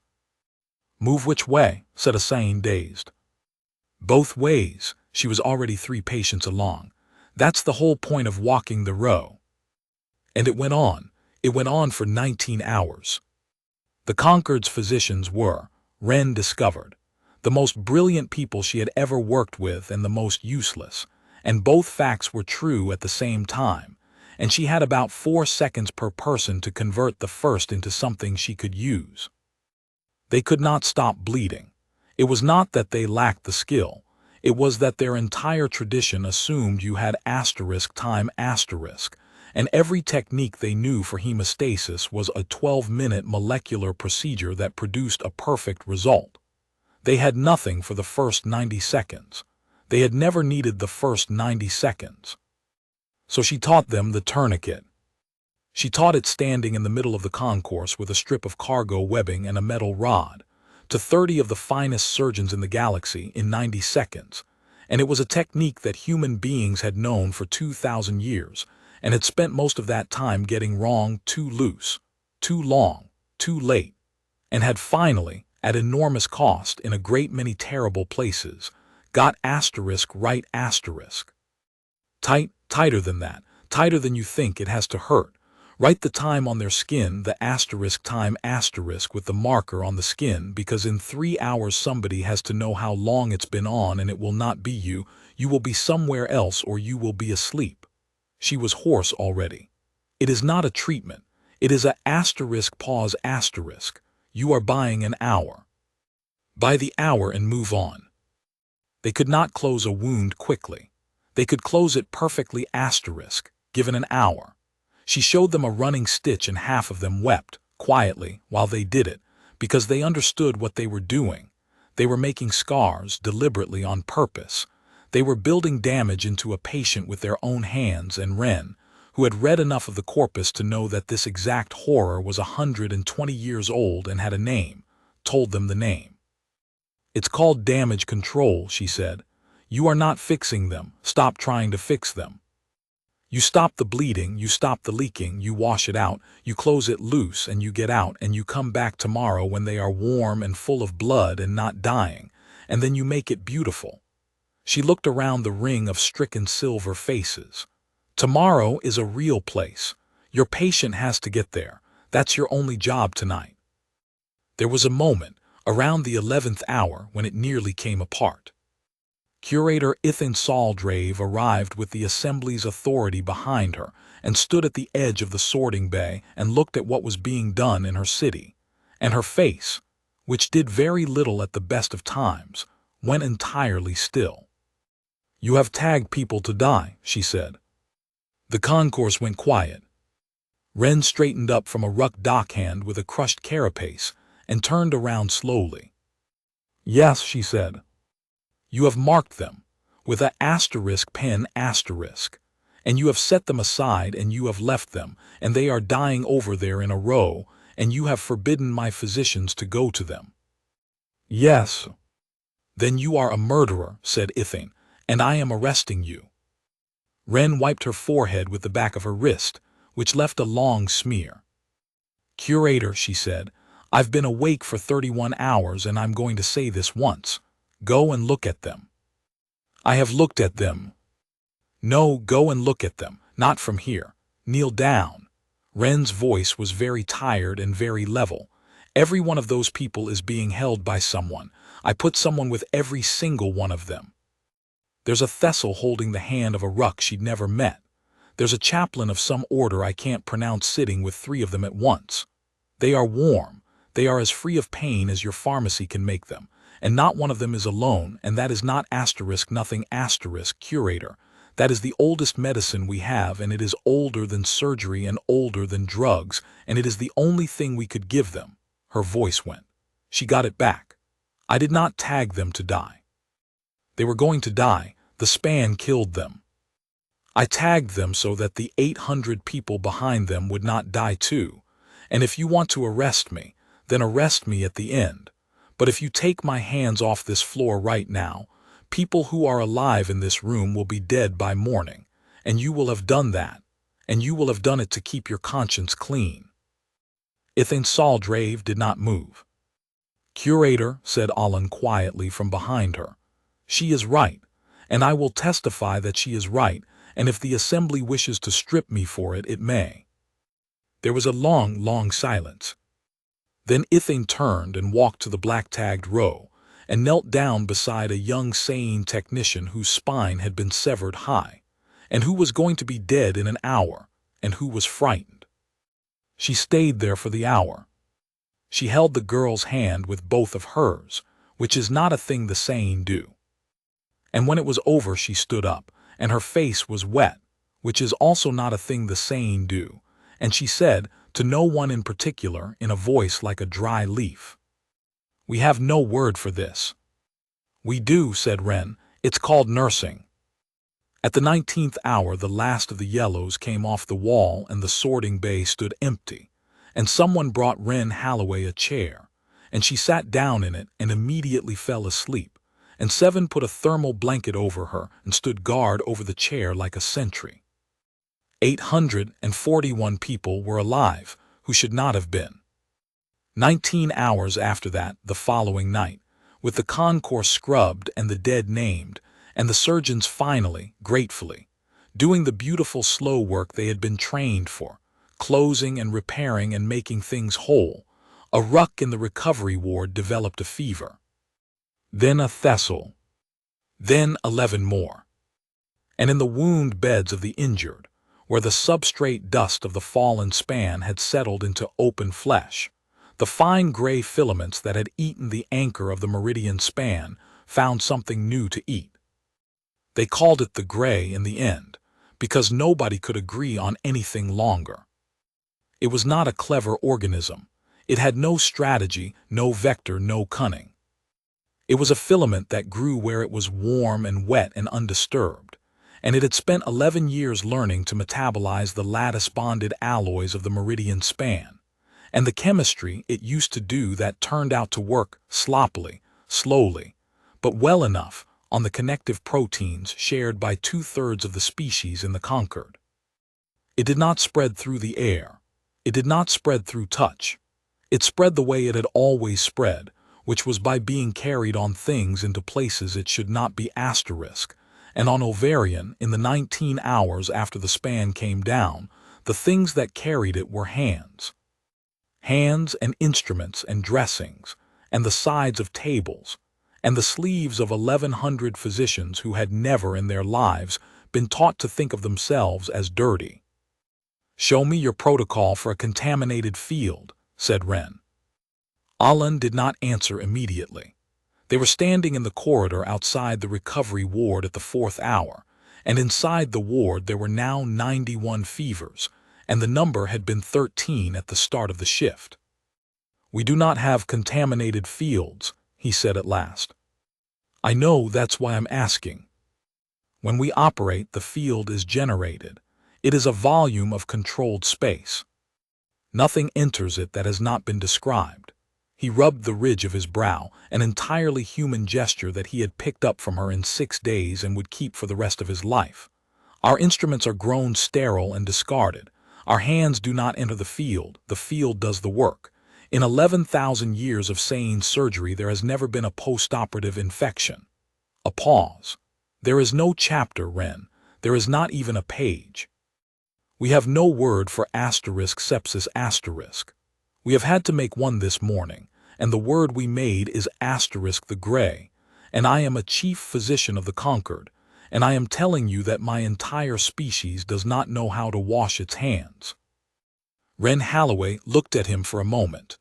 "Move which way?" said Ceyene, dazed. "Both ways." She was already 3 patients along. "That's the whole point of walking the row." And it went on. It went on for 19 hours. The Concord's physicians were, Wren discovered, the most brilliant people she had ever worked with and the most useless, and both facts were true at the same time, and she had about 4 seconds per person to convert the first into something she could use. They could not stop bleeding. It was not that they lacked the skill. It was that their entire tradition assumed you had asterisk time asterisk, and every technique they knew for hemostasis was a 12-minute molecular procedure that produced a perfect result. They had nothing for the first 90 seconds. They had never needed the first 90 seconds. So she taught them the tourniquet. She taught it standing in the middle of the concourse with a strip of cargo webbing and a metal rod, to 30 of the finest surgeons in the galaxy in 90 seconds, and it was a technique that human beings had known for 2,000 years, and had spent most of that time getting wrong, too loose, too long, too late, and had finally, at enormous cost in a great many terrible places, got asterisk right asterisk. Tight, tighter than that, tighter than you think it has to hurt. Write the time on their skin, the asterisk time asterisk with the marker on the skin, because in 3 hours somebody has to know how long it's been on, and it will not be you. You will be somewhere else, or you will be asleep. She was hoarse already. "It is not a treatment. It is a asterisk pause asterisk. You are buying an hour. Buy the hour and move on." They could not close a wound quickly. They could close it perfectly asterisk, given an hour. She showed them a running stitch, and half of them wept, quietly, while they did it, because they understood what they were doing. They were making scars, deliberately, on purpose. They were building damage into a patient with their own hands, and Wren, who had read enough of the corpus to know that this exact horror was 120 years old and had a name, told them the name. "It's called damage control," she said. "You are not fixing them. Stop trying to fix them. You stop the bleeding, you stop the leaking, you wash it out, you close it loose, and you get out, and you come back tomorrow when they are warm and full of blood and not dying, and then you make it beautiful." She looked around the ring of stricken silver faces. "Tomorrow is a real place. Your patient has to get there. That's your only job tonight. There was a moment, around the 11th hour, when it nearly came apart. Curator Ithin Saldrave arrived with the Assembly's authority behind her and stood at the edge of the sorting bay and looked at what was being done in her city. And her face, which did very little at the best of times, went entirely still. "You have tagged people to die," she said. The concourse went quiet. Wren straightened up from a ruck dockhand with a crushed carapace and turned around slowly. "Yes," she said. "You have marked them with a *pen*, and you have set them aside and you have left them, and they are dying over there in a row, and you have forbidden my physicians to go to them." "Yes." "Then you are a murderer," said Ithin, "and I am arresting you." Wren wiped her forehead with the back of her wrist, which left a long smear. "Curator," she said, "I've been awake for 31 hours and I'm going to say this once. Go and look at them." "I have looked at them." "No, go and look at them, not from here. Kneel down." Wren's voice was very tired and very level. "Every one of those people is being held by someone. I put someone with every single one of them. There's a Thessal holding the hand of a ruck she'd never met. There's a chaplain of some order I can't pronounce sitting with 3 of them at once. They are warm. They are as free of pain as your pharmacy can make them. And not one of them is alone, and that is not nothing curator. That is the oldest medicine we have, and it is older than surgery and older than drugs, and it is the only thing we could give them." Her voice went. She got it back. "I did not tag them to die. They were going to die. The span killed them. I tagged them so that the 800 people behind them would not die too. And if you want to arrest me, then arrest me at the end. But if you take my hands off this floor right now, people who are alive in this room will be dead by morning, and you will have done that, and you will have done it to keep your conscience clean." Ithin Saldrave did not move. "Curator," said Ollun quietly from behind her, "she is right, and I will testify that she is right, and if the Assembly wishes to strip me for it, it may." There was a long, long silence. Then Ithin turned and walked to the black-tagged row, and knelt down beside a young Ceyene technician whose spine had been severed high, and who was going to be dead in an hour, and who was frightened. She stayed there for the hour. She held the girl's hand with both of hers, which is not a thing the Ceyene do. And when it was over she stood up, and her face was wet, which is also not a thing the Ceyene do, and she said, to no one in particular, in a voice like a dry leaf, "We have no word for this." "We do," said Wren. "It's called nursing." At the 19th hour the last of the yellows came off the wall and the sorting bay stood empty, and someone brought Wren Halloway a chair, and she sat down in it and immediately fell asleep, and Seven put a thermal blanket over her and stood guard over the chair like a sentry. 841 people were alive who should not have been. 19 hours after that, the following night, with the concourse scrubbed and the dead named, and the surgeons finally, gratefully, doing the beautiful slow work they had been trained for, closing and repairing and making things whole, a ruck in the recovery ward developed a fever. Then a Thessal. Then 11 more. And in the wound beds of the injured, where the substrate dust of the fallen span had settled into open flesh, the fine gray filaments that had eaten the anchor of the meridian span found something new to eat. They called it the gray in the end, because nobody could agree on anything longer. It was not a clever organism. It had no strategy, no vector, no cunning. It was a filament that grew where it was warm and wet and undisturbed, and it had spent 11 years learning to metabolize the lattice-bonded alloys of the meridian span, and the chemistry it used to do that turned out to work sloppily, slowly, but well enough on the connective proteins shared by 2/3 of the species in the Concord. It did not spread through the air. It did not spread through touch. It spread the way it had always spread, which was by being carried on things into places it should not be *, and on ovarian, in the 19 hours after the span came down, The things that carried it were hands. Hands and instruments and dressings, and the sides of tables, and the sleeves of 1,100 physicians who had never in their lives been taught to think of themselves as dirty. "Show me your protocol for a contaminated field," said Wren. Ollun did not answer immediately. They were standing in the corridor outside the recovery ward at the 4th hour, and inside the ward there were now 91 fevers, and the number had been 13 at the start of the shift. "We do not have contaminated fields," he said at last. "I know, that's why I'm asking. When we operate, the field is generated. It is a volume of controlled space. Nothing enters it that has not been described." He rubbed the ridge of his brow, an entirely human gesture that he had picked up from her in 6 days and would keep for the rest of his life. "Our instruments are grown sterile and discarded. Our hands do not enter the field does the work. In 11,000 years of Ceyene surgery there has never been a post-operative infection." A pause. "There is no chapter, Wren. There is not even a page. We have no word for *sepsis*. We have had to make one this morning, and the word we made is *the gray, and I am a chief physician of the Concord, and I am telling you that my entire species does not know how to wash its hands." Wren Halloway looked at him for a moment.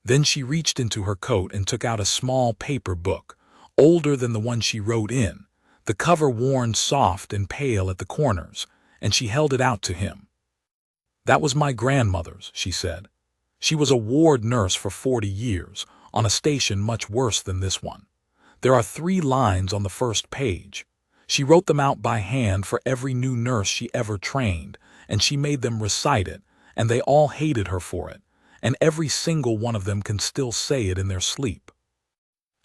Then she reached into her coat and took out a small paper book, older than the one she wrote in, the cover worn soft and pale at the corners, and she held it out to him. "That was my grandmother's," she said. "She was a ward nurse for 40 years, on a station much worse than this one. There are 3 lines on the first page. She wrote them out by hand for every new nurse she ever trained, and she made them recite it, and they all hated her for it, and every single one of them can still say it in their sleep."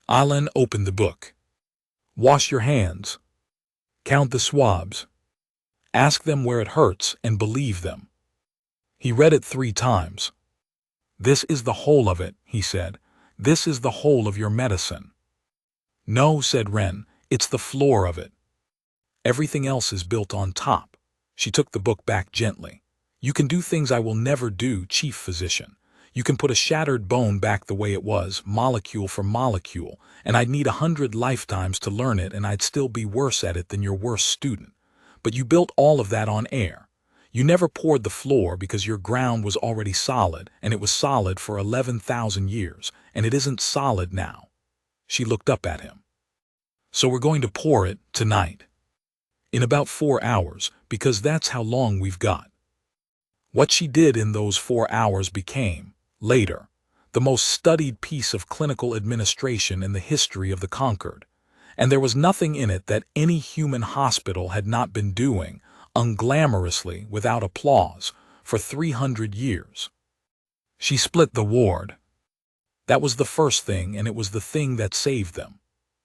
Ollun opened the book. "Wash your hands. Count the swabs. Ask them where it hurts and believe them." He read it 3 times. "This is the whole of it," he said. "This is the whole of your medicine." "No," said Wren, "it's the floor of it. Everything else is built on top." She took the book back gently. "You can do things I will never do, Chief Physician. You can put a shattered bone back the way it was, molecule for molecule, and I'd need 100 lifetimes to learn it, and I'd still be worse at it than your worst student. But you built all of that on air. You never poured the floor because your ground was already solid, and it was solid for 11,000 years, and it isn't solid now." She looked up at him. "So we're going to pour it tonight. In about 4 hours, because that's how long we've got." What she did in those 4 hours became, later, the most studied piece of clinical administration in the history of the Concord, and there was nothing in it that any human hospital had not been doing, unglamorously, without applause, for 300 years. She split the ward. That was the first thing, and it was the thing that saved them.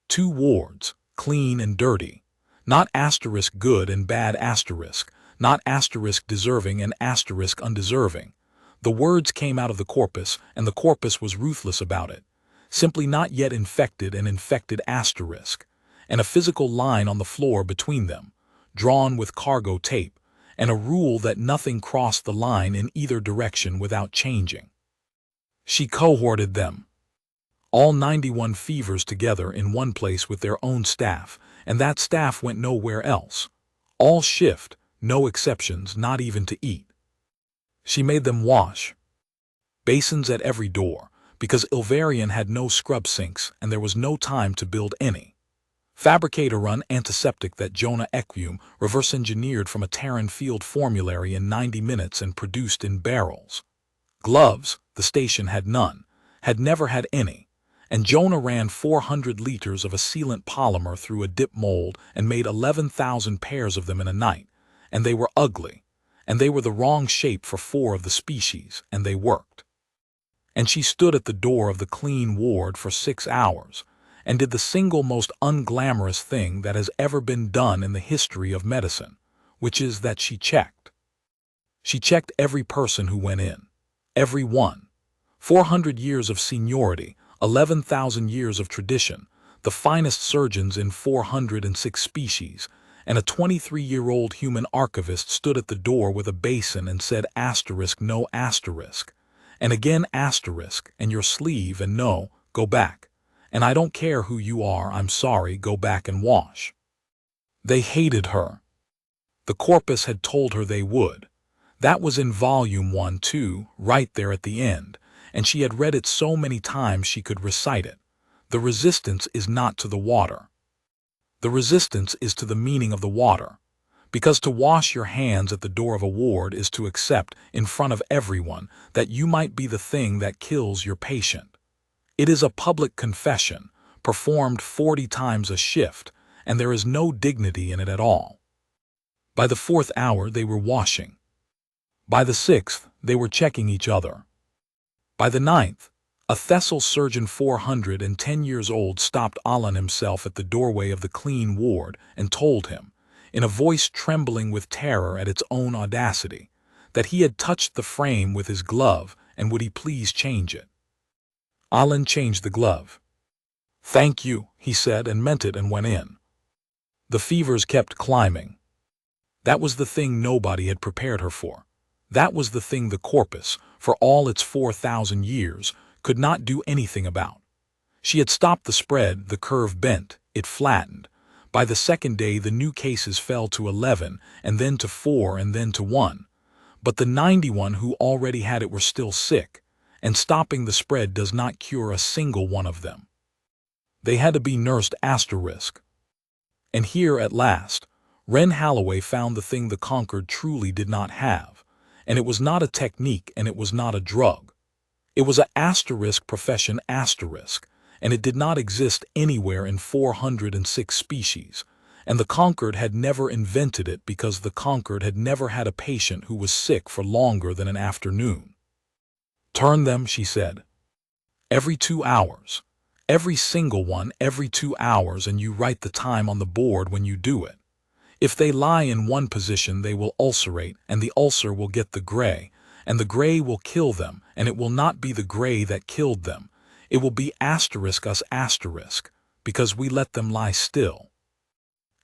2 wards, clean and dirty. Not *good and bad*, not *deserving and *undeserving. The words came out of the corpus, and the corpus was ruthless about it. Simply not yet infected and infected *, and a physical line on the floor between them, drawn with cargo tape, and a rule that nothing crossed the line in either direction without changing. She cohorted them. All 91 fevers together in one place with their own staff, and that staff went nowhere else. All shift, no exceptions, not even to eat. She made them wash. Basins at every door, because Ilvarian had no scrub sinks and there was no time to build any. Fabricate a run antiseptic that Jonah Equum reverse-engineered from a Terran field formulary in 90 minutes and produced in barrels. Gloves, the station had none, had never had any, and Jonah ran 400 liters of a sealant polymer through a dip mold and made 11,000 pairs of them in a night, and they were ugly, and they were the wrong shape for 4 of the species, and they worked. And she stood at the door of the clean ward for 6 hours, and did the single most unglamorous thing that has ever been done in the history of medicine, which is that she checked. She checked every person who went in. Every one. 400 years of seniority, 11,000 years of tradition, the finest surgeons in 406 species, and a 23-year-old human archivist stood at the door with a basin and said asterisk no asterisk, and again asterisk and your sleeve and no, go back, and I don't care who you are, I'm sorry, go back and wash. They hated her. The corpus had told her they would. That was in volume 1 too, right there at the end, and she had read it so many times she could recite it. The resistance is not to the water. The resistance is to the meaning of the water, because to wash your hands at the door of a ward is to accept, in front of everyone, that you might be the thing that kills your patient. It is a public confession, performed 40 times a shift, and there is no dignity in it at all. By the 4th hour they were washing. By the 6th they were checking each other. By the 9th, a Thessal surgeon 410 years old stopped Ollun himself at the doorway of the clean ward and told him, in a voice trembling with terror at its own audacity, that he had touched the frame with his glove and would he please change it. Ollun changed the glove. "Thank you," he said, and meant it, and went in. The fevers kept climbing. That was the thing nobody had prepared her for. That was the thing the corpus, for all its 4,000 years, could not do anything about. She had stopped the spread, the curve bent, it flattened. By the 2nd day the new cases fell to 11, and then to 4, and then to 1. But the 91 who already had it were still sick, and stopping the spread does not cure a single one of them. They had to be nursed asterisk. And here at last, Wren Halloway found the thing the Concord truly did not have, and it was not a technique and it was not a drug. It was a asterisk profession asterisk, and it did not exist anywhere in 406 species, and the Concord had never invented it because the Concord had never had a patient who was sick for longer than an afternoon. "Turn them," she said. "Every 2 hours. Every single one every 2 hours, and you write the time on the board when you do it. If they lie in one position they will ulcerate, and the ulcer will get the gray, and the gray will kill them, and it will not be the gray that killed them. It will be asterisk us asterisk, because we let them lie still."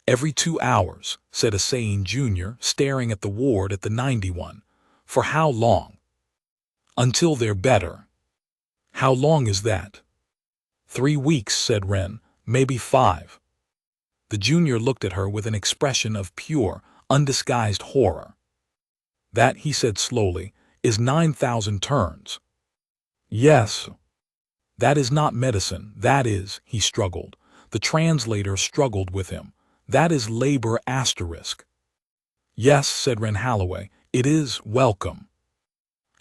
"Every 2 hours," said a Ceyene Jr., staring at the ward at the 91. "For how long?" "Until they're better." "How long is that?" "3 weeks," said Wren, "maybe 5. The junior looked at her with an expression of pure, undisguised horror. "That," he said slowly, "is 9,000 turns." "Yes." "That is not medicine, that is," he struggled. The translator struggled with him. "That is labor asterisk." "Yes," said Wren Halloway, "it is welcome."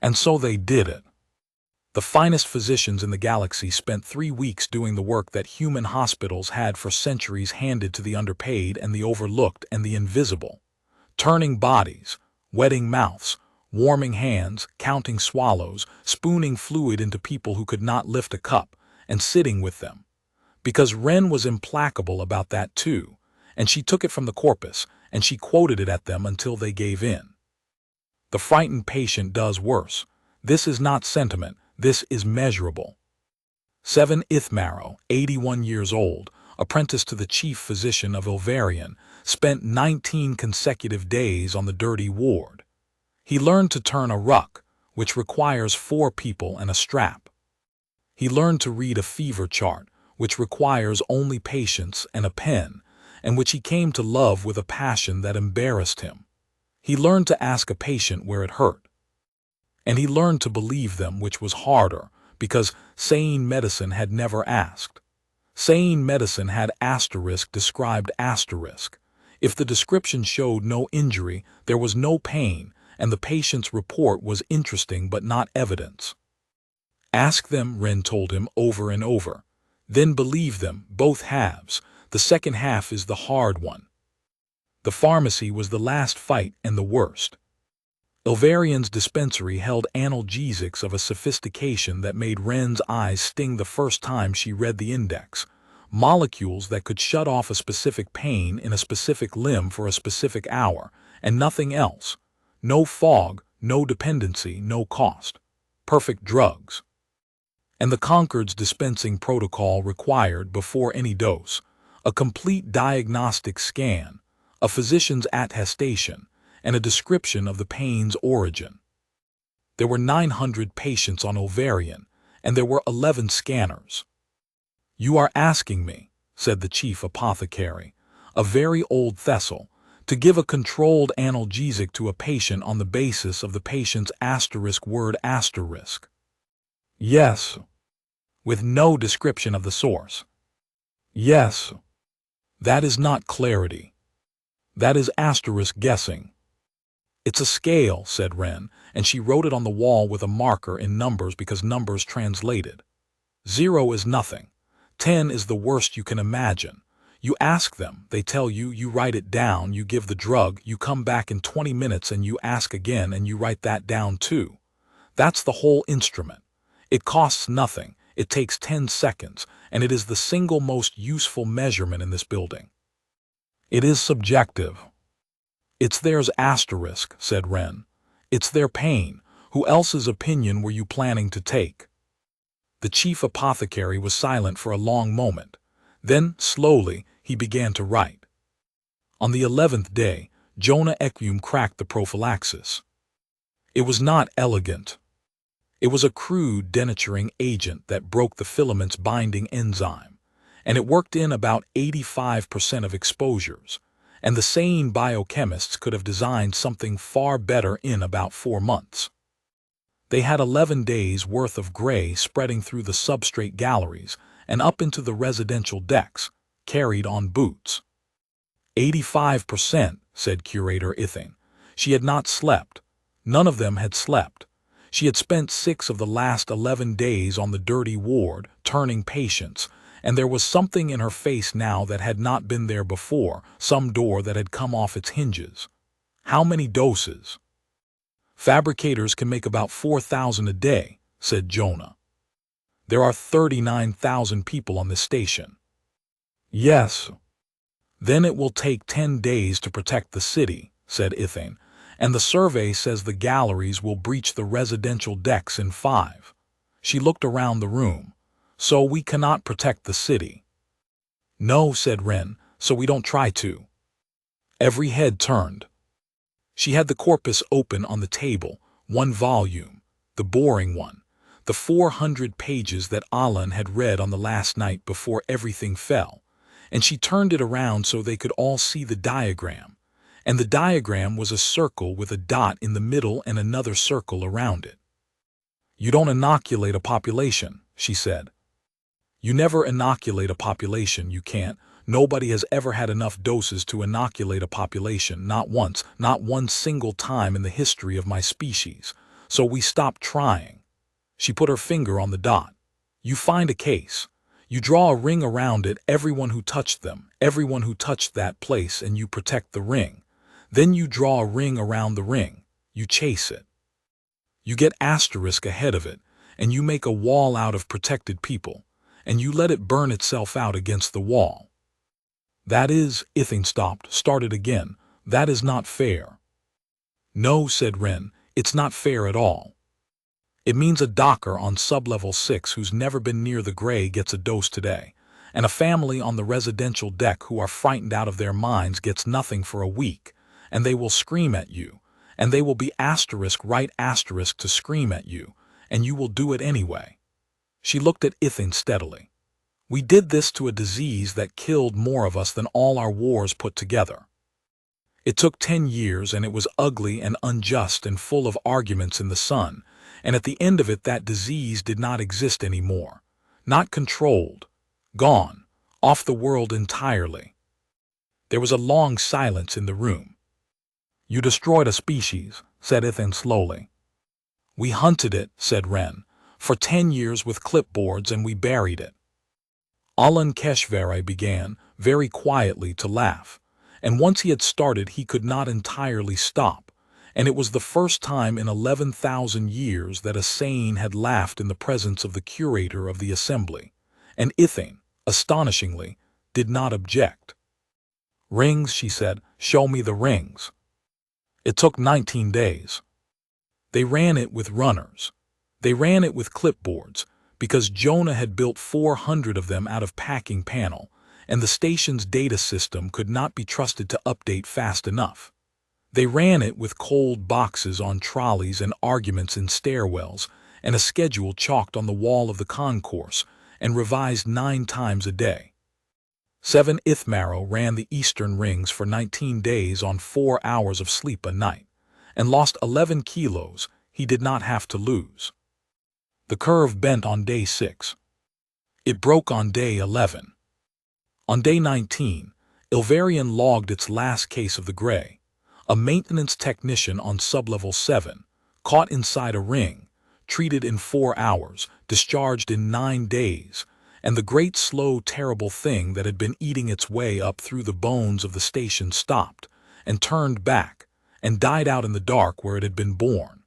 And so they did it. The finest physicians in the galaxy spent 3 weeks doing the work that human hospitals had for centuries handed to the underpaid and the overlooked and the invisible. Turning bodies, wetting mouths, warming hands, counting swallows, spooning fluid into people who could not lift a cup, and sitting with them. Because Wren was implacable about that too, and she took it from the corpus, and she quoted it at them until they gave in. The frightened patient does worse. This is not sentiment. This is measurable. 7 Ithmarrow, 81 years old, apprentice to the chief physician of Ovarian, spent 19 consecutive days on the dirty ward. He learned to turn a ruck, which requires 4 people and a strap. He learned to read a fever chart, which requires only patience and a pen, and which he came to love with a passion that embarrassed him. He learned to ask a patient where it hurt. And he learned to believe them, which was harder, because Ceyene medicine had never asked. Ceyene medicine had asterisk described asterisk. If the description showed no injury, there was no pain, and the patient's report was interesting but not evidence. "Ask them," Wren told him over and over. "Then believe them, both halves. The second half is the hard one." The pharmacy was the last fight and the worst. Ovarian's dispensary held analgesics of a sophistication that made Wren's eyes sting the first time she read the index. Molecules that could shut off a specific pain in a specific limb for a specific hour, and nothing else. No fog, no dependency, no cost. Perfect drugs. And the Concord's dispensing protocol required, before any dose, a complete diagnostic scan, a physician's attestation, and a description of the pain's origin. There were 900 patients on ovarian, and there were 11 scanners. "You are asking me," said the chief apothecary, a very old Thessal, "to give a controlled analgesic to a patient on the basis of the patient's word asterisk. Yes. With no description of the source. Yes. That is not clarity. That is guessing." "It's a scale," said Wren, and she wrote it on the wall with a marker in numbers because numbers translated. 0 is nothing. 10 is the worst you can imagine. You ask them, they tell you, you write it down, you give the drug, you come back in 20 minutes and you ask again and you write that down too. That's the whole instrument. It costs nothing, it takes 10 seconds, and it is the single most useful measurement in this building. It is subjective. It's theirs asterisk, said Wren. It's their pain. Who else's opinion were you planning to take? The chief apothecary was silent for a long moment. Then, slowly, he began to write. On the 11th day, Jonah Ekwum cracked the prophylaxis. It was not elegant. It was a crude denaturing agent that broke the filament's binding enzyme, and it worked in about 85% of exposures, and the Ceyene biochemists could have designed something far better in about 4 months. They had 11 days' worth of gray spreading through the substrate galleries and up into the residential decks, carried on boots. 85%, said Curator Ithing. She had not slept. None of them had slept. She had spent 6 of the last 11 days on the dirty ward, turning patients, and there was something in her face now that had not been there before, some door that had come off its hinges. How many doses? Fabricators can make about 4,000 a day, said Jonah. There are 39,000 people on this station. Yes. Then it will take 10 days to protect the city, said Ithing, and the survey says the galleries will breach the residential decks in 5. She looked around the room. So we cannot protect the city. No, said Wren, so we don't try to. Every head turned. She had the corpus open on the table, 1 volume, the boring one, the 400 pages that Ollun had read on the last night before everything fell, and she turned it around so they could all see the diagram, and the diagram was a circle with a dot in the middle and another circle around it. You don't inoculate a population, she said. You never inoculate a population, you can't. Nobody has ever had enough doses to inoculate a population, not once, not one single time in the history of my species. So we stopped trying. She put her finger on the dot. You find a case. You draw a ring around it, everyone who touched them, everyone who touched that place, and you protect the ring. Then you draw a ring around the ring. You chase it. You get asterisk ahead of it, and you make a wall out of protected people, and you let it burn itself out against the wall. That is, Ithing stopped, started again. That is not fair. No, said Wren, it's not fair at all. It means a docker on sublevel 6 who's never been near the gray gets a dose today, and a family on the residential deck who are frightened out of their minds gets nothing for a week, and they will scream at you, and they will be asterisk right asterisk to scream at you, and you will do it anyway. She looked at Ithing steadily. We did this to a disease that killed more of us than all our wars put together. It took 10 years, and it was ugly and unjust and full of arguments in the sun, and at the end of it that disease did not exist anymore. Not controlled. Gone. Off the world entirely. There was a long silence in the room. You destroyed a species, said Ithing slowly. We hunted it, said Wren, for 10 years with clipboards, and we buried it. Ollun Kesh-Varai began, very quietly, to laugh, and once he had started he could not entirely stop, and it was the first time in 11,000 years that a Ceyene had laughed in the presence of the curator of the assembly, and Ithing, astonishingly, did not object. Rings, she said, show me the rings. It took 19 days. They ran it with runners. They ran it with clipboards, because Jonah had built 400 of them out of packing panel, and the station's data system could not be trusted to update fast enough. They ran it with cold boxes on trolleys and arguments in stairwells, and a schedule chalked on the wall of the concourse, and revised 9 times a day. 7 Ithmaro ran the eastern rings for 19 days on 4 hours of sleep a night, and lost 11 kilos he did not have to lose. The curve bent on day 6. It broke on day 11. On day 19, Ilvarian logged its last case of the gray, a maintenance technician on sublevel 7, caught inside a ring, treated in 4 hours, discharged in 9 days, and the great slow terrible thing that had been eating its way up through the bones of the station stopped, and turned back, and died out in the dark where it had been born.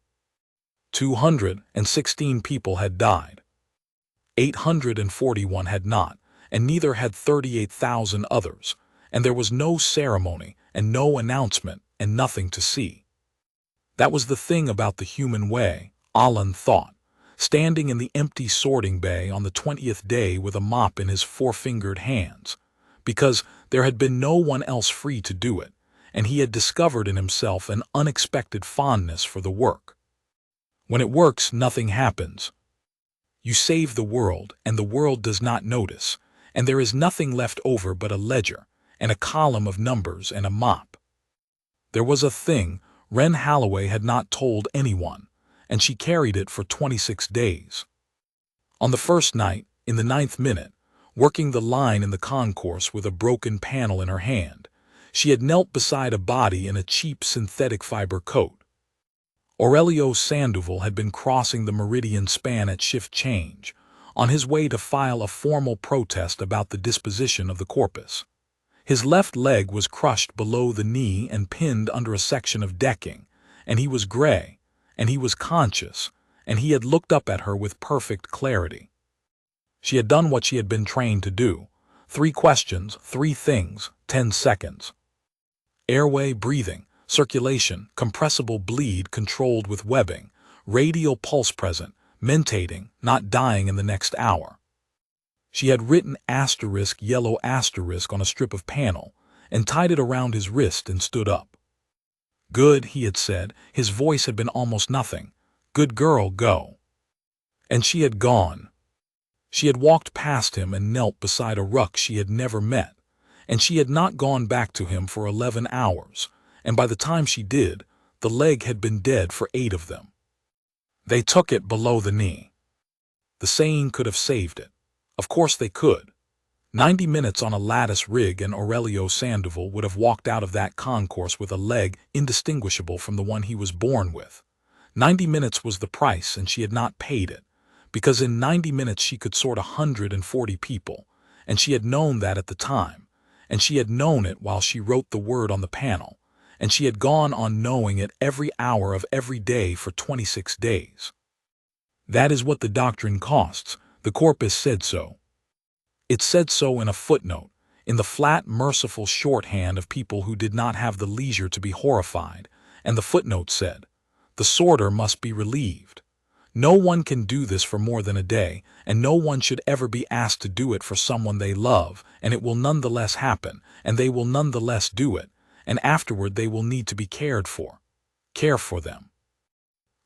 216 people had died. 841 had not, and neither had 38,000 others, and there was no ceremony, and no announcement, and nothing to see. That was the thing about the human way, Ollun thought, standing in the empty sorting bay on the 20th day with a mop in his 4-fingered hands, because there had been no one else free to do it, and he had discovered in himself an unexpected fondness for the work. When it works, nothing happens. You save the world, and the world does not notice, and there is nothing left over but a ledger, and a column of numbers and a mop. There was a thing Wren Halloway had not told anyone, and she carried it for 26 days. On the first night, in the 9th minute, working the line in the concourse with a broken panel in her hand, she had knelt beside a body in a cheap synthetic fiber coat. Aurelio Sandoval had been crossing the meridian span at shift change, on his way to file a formal protest about the disposition of the corpus. His left leg was crushed below the knee and pinned under a section of decking, and he was gray, and he was conscious, and he had looked up at her with perfect clarity. She had done what she had been trained to do. 3 questions, 3 things, 10 seconds. Airway, breathing, circulation, compressible bleed controlled with webbing, radial pulse present, mentating, not dying in the next hour. She had written yellow asterisk on a strip of panel, and tied it around his wrist and stood up. Good, he had said, his voice had been almost nothing. Good girl, go. And she had gone. She had walked past him and knelt beside a ruck she had never met, and she had not gone back to him for 11 hours, and by the time she did, the leg had been dead for 8 of them. They took it below the knee. The Ceyene could have saved it. Of course they could. 90 minutes on a lattice rig and Aurelio Sandoval would have walked out of that concourse with a leg indistinguishable from the one he was born with. 90 minutes was the price, and she had not paid it, because in 90 minutes she could sort 140 people, and she had known that at the time, and she had known it while she wrote the word on the panel, and she had gone on knowing it every hour of every day for 26 days. That is what the doctrine costs. The corpus said so. It said so in a footnote, in the flat, merciful shorthand of people who did not have the leisure to be horrified, and the footnote said, "The sorter must be relieved. No one can do this for more than a day, and no one should ever be asked to do it for someone they love, and it will nonetheless happen, and they will nonetheless do it, and afterward they will need to be cared for. Care for them."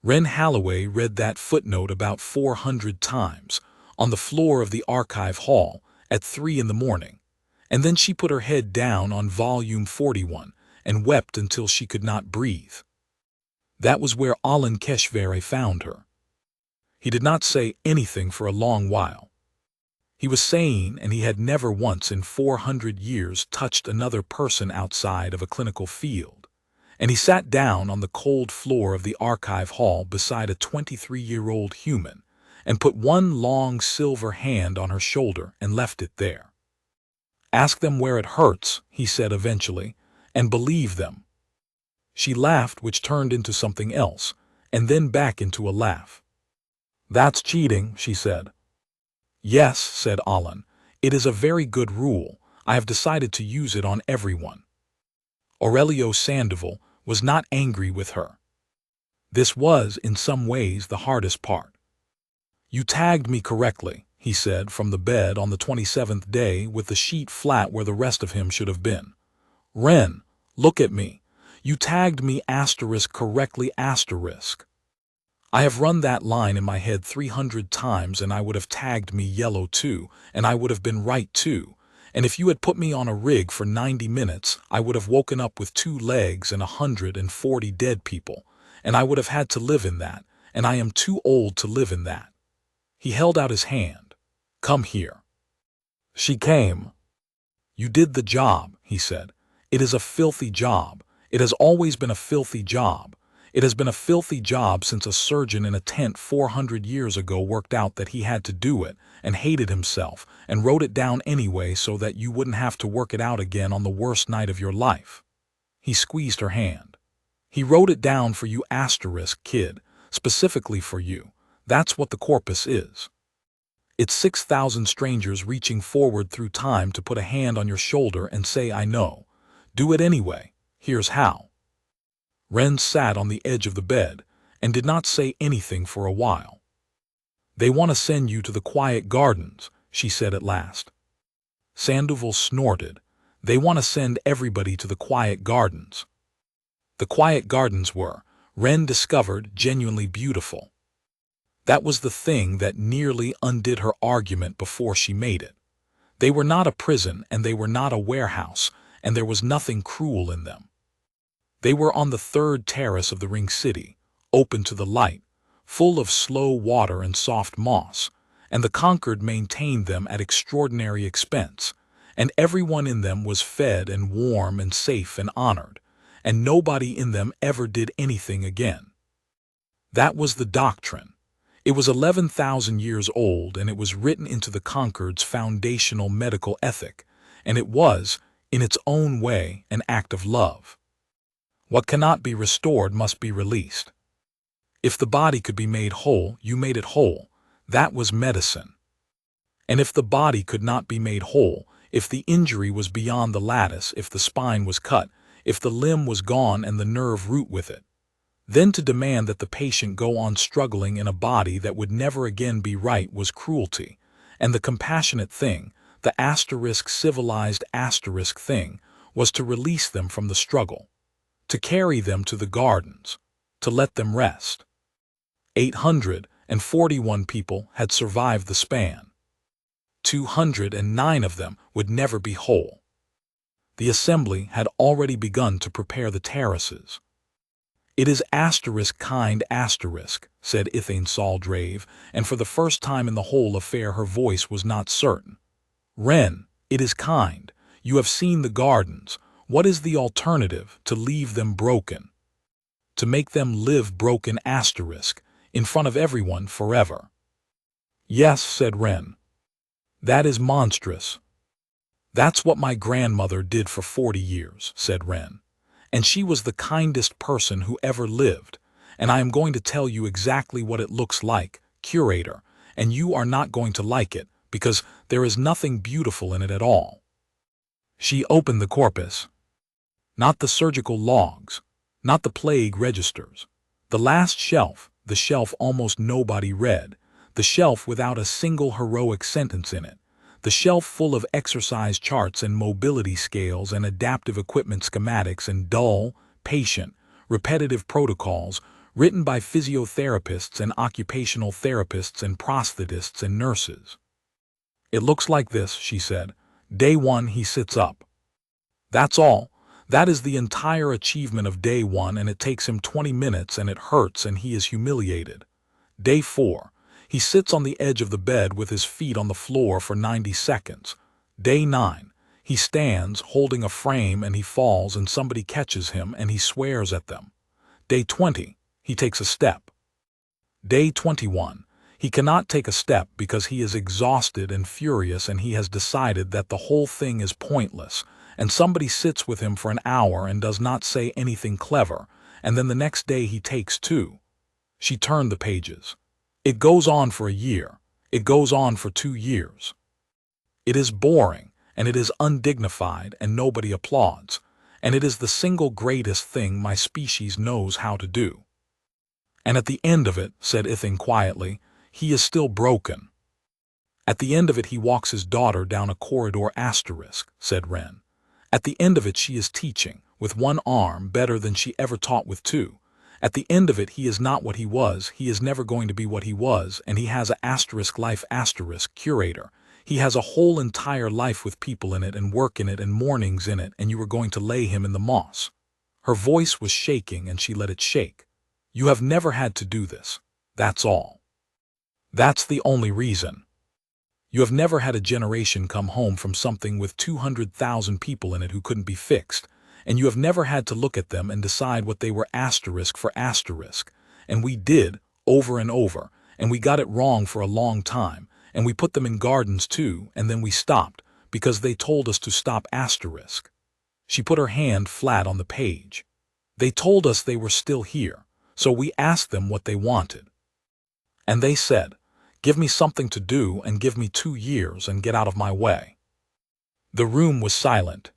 Wren Halloway read that footnote about 400 times, on the floor of the archive hall, at 3 in the morning, and then she put her head down on volume 41 and wept until she could not breathe. That was where Ollun Kesh-Varai found her. He did not say anything for a long while. He was sane, and he had never once in 400 years touched another person outside of a clinical field, and he sat down on the cold floor of the archive hall beside a 23-year-old human, and put one long silver hand on her shoulder and left it there. "Ask them where it hurts," he said eventually, "and believe them." She laughed, which turned into something else, and then back into a laugh. "That's cheating," she said. "Yes," said Ollun, "it is a very good rule. I have decided to use it on everyone." Aurelio Sandoval was not angry with her. This was, in some ways, the hardest part. "You tagged me correctly," he said from the bed on the 27th day with the sheet flat where the rest of him should have been. Wren, look at me. You tagged me correctly. I have run that line in my head 300 times, and I would have tagged me yellow too, and I would have been right too. And if you had put me on a rig for 90 minutes, I would have woken up with 2 legs and 140 dead people, and I would have had to live in that, and I am too old to live in that. He held out his hand. Come here. She came. You did the job, he said. It is a filthy job. It has always been a filthy job. It has been a filthy job since a surgeon in a tent 400 years ago worked out that he had to do it and hated himself and wrote it down anyway so that you wouldn't have to work it out again on the worst night of your life. He squeezed her hand. He wrote it down for you, kid, specifically for you. That's what the corpus is. It's 6,000 strangers reaching forward through time to put a hand on your shoulder and say, I know. Do it anyway. Here's how. Wren sat on the edge of the bed and did not say anything for a while. They want to send you to the quiet gardens, she said at last. Sandoval snorted. They want to send everybody to the quiet gardens. The quiet gardens were, Wren discovered, genuinely beautiful. That was the thing that nearly undid her argument before she made it. They were not a prison, and they were not a warehouse, and there was nothing cruel in them. They were on the 3rd terrace of the ring city, open to the light, full of slow water and soft moss, and the Concord maintained them at extraordinary expense, and everyone in them was fed and warm and safe and honored, and nobody in them ever did anything again. That was the doctrine. It was 11,000 years old, and it was written into the Concord's foundational medical ethic, and it was, in its own way, an act of love. What cannot be restored must be released. If the body could be made whole, you made it whole. That was medicine. And if the body could not be made whole, if the injury was beyond the lattice, if the spine was cut, if the limb was gone and the nerve root with it, then to demand that the patient go on struggling in a body that would never again be right was cruelty, and the compassionate thing, the civilized thing, was to release them from the struggle, to carry them to the gardens, to let them rest. 841 people had survived the span. 209 of them would never be whole. The assembly had already begun to prepare the terraces. It is kind, said Ithane Saldrave, and for the first time in the whole affair her voice was not certain. Wren, it is kind. You have seen the gardens. What is the alternative? To leave them broken. To make them live broken, in front of everyone forever. Yes, said Wren. That is monstrous. That's what my grandmother did for 40 years, said Wren. And she was the kindest person who ever lived, and I am going to tell you exactly what it looks like, curator, and you are not going to like it, because there is nothing beautiful in it at all. She opened the corpus. Not the surgical logs, not the plague registers. The last shelf, the shelf almost nobody read, the shelf without a single heroic sentence in it, the shelf full of exercise charts and mobility scales and adaptive equipment schematics and dull, patient, repetitive protocols written by physiotherapists and occupational therapists and prosthetists and nurses. It looks like this, she said. Day 1 he sits up. That's all. That is the entire achievement of day 1, and it takes him 20 minutes and it hurts and he is humiliated. Day 4. He sits on the edge of the bed with his feet on the floor for 90 seconds. Day 9. He stands, holding a frame, and he falls and somebody catches him and he swears at them. Day 20. He takes a step. Day 21. He cannot take a step because he is exhausted and furious and he has decided that the whole thing is pointless, and somebody sits with him for an hour and does not say anything clever, and then the next day he takes 2. She turned the pages. It goes on for a year. It goes on for 2 years. It is boring, and it is undignified, and nobody applauds, and it is the single greatest thing my species knows how to do. And at the end of it, said Ithane quietly, he is still broken. At the end of it he walks his daughter down a corridor asterisk, said Wren. At the end of it she is teaching, with one arm, better than she ever taught with two. At the end of it he is not what he was, he is never going to be what he was, and he has a asterisk life asterisk curator. He has a whole entire life with people in it and work in it and mornings in it, and you are going to lay him in the moss. Her voice was shaking and she let it shake. You have never had to do this. That's all. That's the only reason. You have never had a generation come home from something with 200,000 people in it who couldn't be fixed, and you have never had to look at them and decide what they were asterisk for asterisk. And we did, over and over, and we got it wrong for a long time, and we put them in gardens too, and then we stopped, because they told us to stop asterisk. She put her hand flat on the page. They told us they were still here, so we asked them what they wanted. And they said, give me something to do and give me 2 years and get out of my way. The room was silent.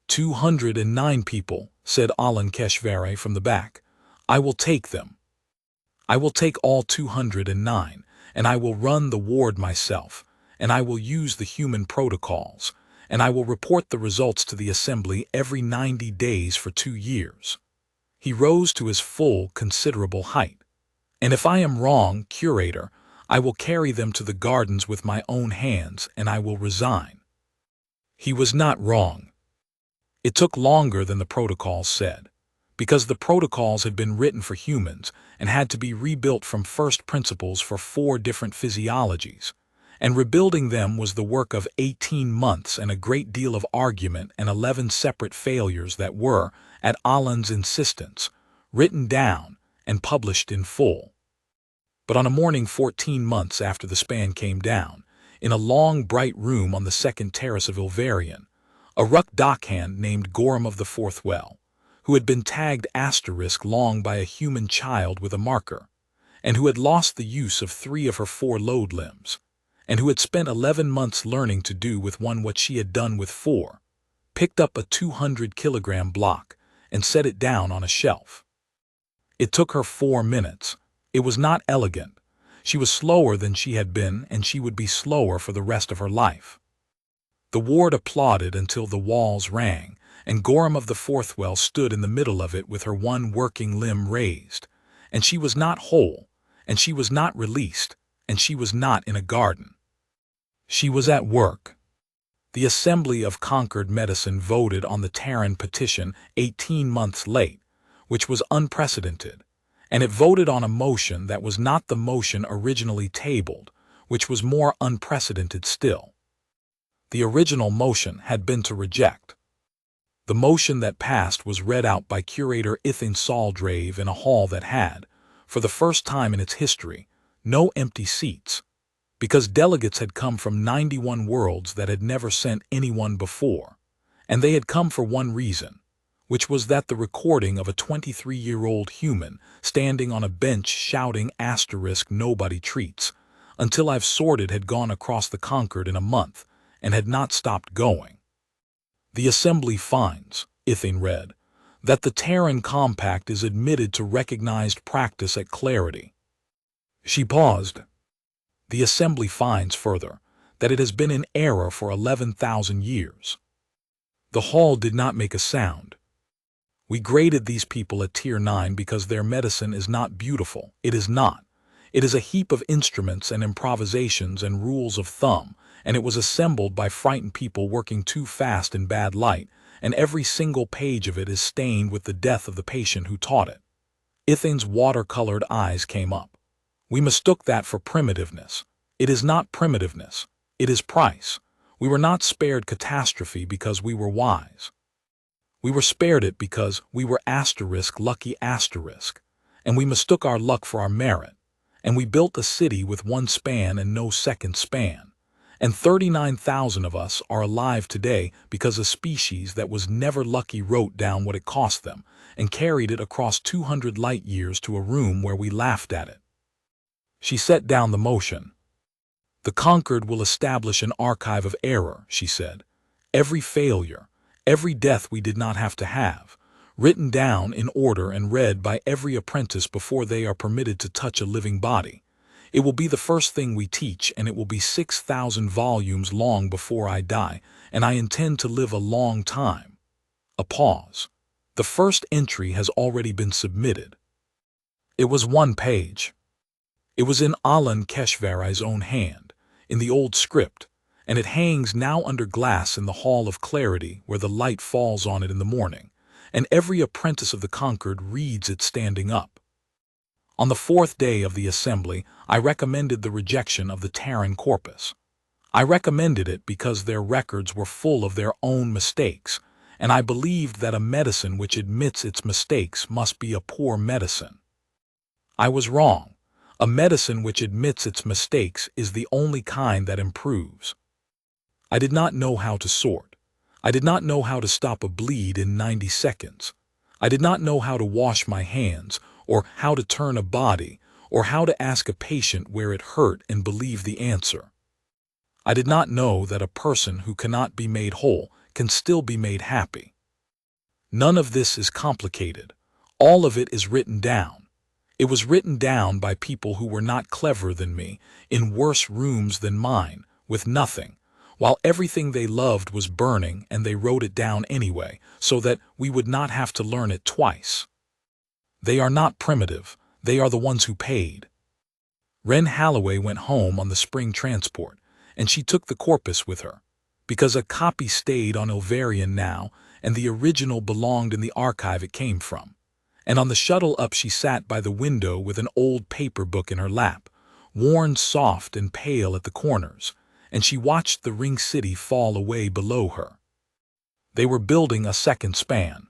209 people, said Ollun Kesh-Varai from the back. I will take them. I will take all 209, and I will run the ward myself, and I will use the human protocols, and I will report the results to the Assembly every 90 days for 2 years. He rose to his full, considerable height. And if I am wrong, curator, I will carry them to the gardens with my own hands, and I will resign. He was not wrong. It took longer than the protocols said, because the protocols had been written for humans and had to be rebuilt from first principles for 4 different physiologies, and rebuilding them was the work of 18 months and a great deal of argument and 11 separate failures that were, at Ollun's insistence, written down and published in full. But on a morning 14 months after the span came down, in a long bright room on the 2nd terrace of Ilvarian, a ruck dockhand named Gorham of the 4th Well, who had been tagged asterisk long by a human child with a marker, and who had lost the use of 3 of her 4 load limbs, and who had spent 11 months learning to do with one what she had done with 4, picked up a 200-kilogram block and set it down on a shelf. It took her 4 minutes. It was not elegant. She was slower than she had been, and she would be slower for the rest of her life. The ward applauded until the walls rang, and Gorham of the 4th Well stood in the middle of it with her one working limb raised, and she was not whole, and she was not released, and she was not in a garden. She was at work. The Assembly of Concord Medicine voted on the Terran petition 18 months late, which was unprecedented, and it voted on a motion that was not the motion originally tabled, which was more unprecedented still. The original motion had been to reject. The motion that passed was read out by Curator Ithin Saldrave in a hall that had, for the first time in its history, no empty seats, because delegates had come from 91 worlds that had never sent anyone before, and they had come for one reason, which was that the recording of a 23-year-old human standing on a bench shouting asterisk nobody treats, until I've sorted had gone across the Concord in a month, and had not stopped going. The Assembly finds, Ithin read, that the Terran Compact is admitted to recognized practice at Clarity. She paused. The Assembly finds further that it has been in error for 11,000 years. The hall did not make a sound. We graded these people at Tier 9 because their medicine is not beautiful. It is not. It is a heap of instruments and improvisations and rules of thumb, and it was assembled by frightened people working too fast in bad light, and every single page of it is stained with the death of the patient who taught it. Ithin's water-colored eyes came up. We mistook that for primitiveness. It is not primitiveness. It is price. We were not spared catastrophe because we were wise. We were spared it because we were asterisk lucky asterisk, and we mistook our luck for our merit, and we built a city with 1 span and no second span. And 39,000 of us are alive today because a species that was never lucky wrote down what it cost them and carried it across 200 light years to a room where we laughed at it. She set down the motion. The Concord will establish an archive of error, she said. Every failure, every death we did not have to have, written down in order and read by every apprentice before they are permitted to touch a living body. It will be the first thing we teach, and it will be 6,000 volumes long before I die, and I intend to live a long time." A pause. The first entry has already been submitted. It was 1 page. It was in Ollun Kesh-Varai's own hand, in the old script, and it hangs now under glass in the Hall of Clarity where the light falls on it in the morning, and every apprentice of the Concord reads it standing up. On the 4th day of the assembly, I recommended the rejection of the Terran corpus. I recommended it because their records were full of their own mistakes, and I believed that a medicine which admits its mistakes must be a poor medicine. I was wrong. A medicine which admits its mistakes is the only kind that improves. I did not know how to sort. I did not know how to stop a bleed in 90 seconds. I did not know how to wash my hands, or how to turn a body, or how to ask a patient where it hurt and believe the answer. I did not know that a person who cannot be made whole can still be made happy. None of this is complicated. All of it is written down. It was written down by people who were not cleverer than me, in worse rooms than mine, with nothing, while everything they loved was burning, and they wrote it down anyway, so that we would not have to learn it twice. They are not primitive. They are the ones who paid. Wren Halloway went home on the spring transport, and she took the corpus with her, because a copy stayed on Ilvarian now, and the original belonged in the archive it came from. And on the shuttle up she sat by the window with an old paper book in her lap, worn soft and pale at the corners, and she watched the ring city fall away below her. They were building a second span.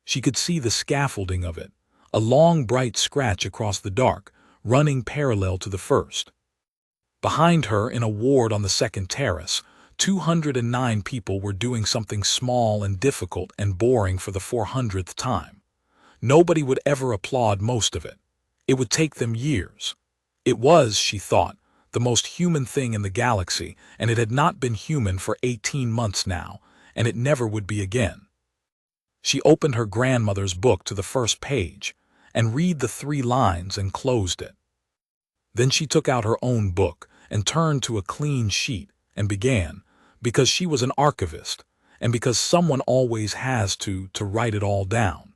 She could see the scaffolding of it, a long bright scratch across the dark, running parallel to the first. Behind her, in a ward on the second terrace, 209 people were doing something small and difficult and boring for the 400th time. Nobody would ever applaud most of it. It would take them years. It was, she thought, the most human thing in the galaxy, and it had not been human for 18 months now, and it never would be again. She opened her grandmother's book to the first page, and read the 3 lines and closed it. Then she took out her own book and turned to a clean sheet and began, because she was an archivist, and because someone always has to write it all down.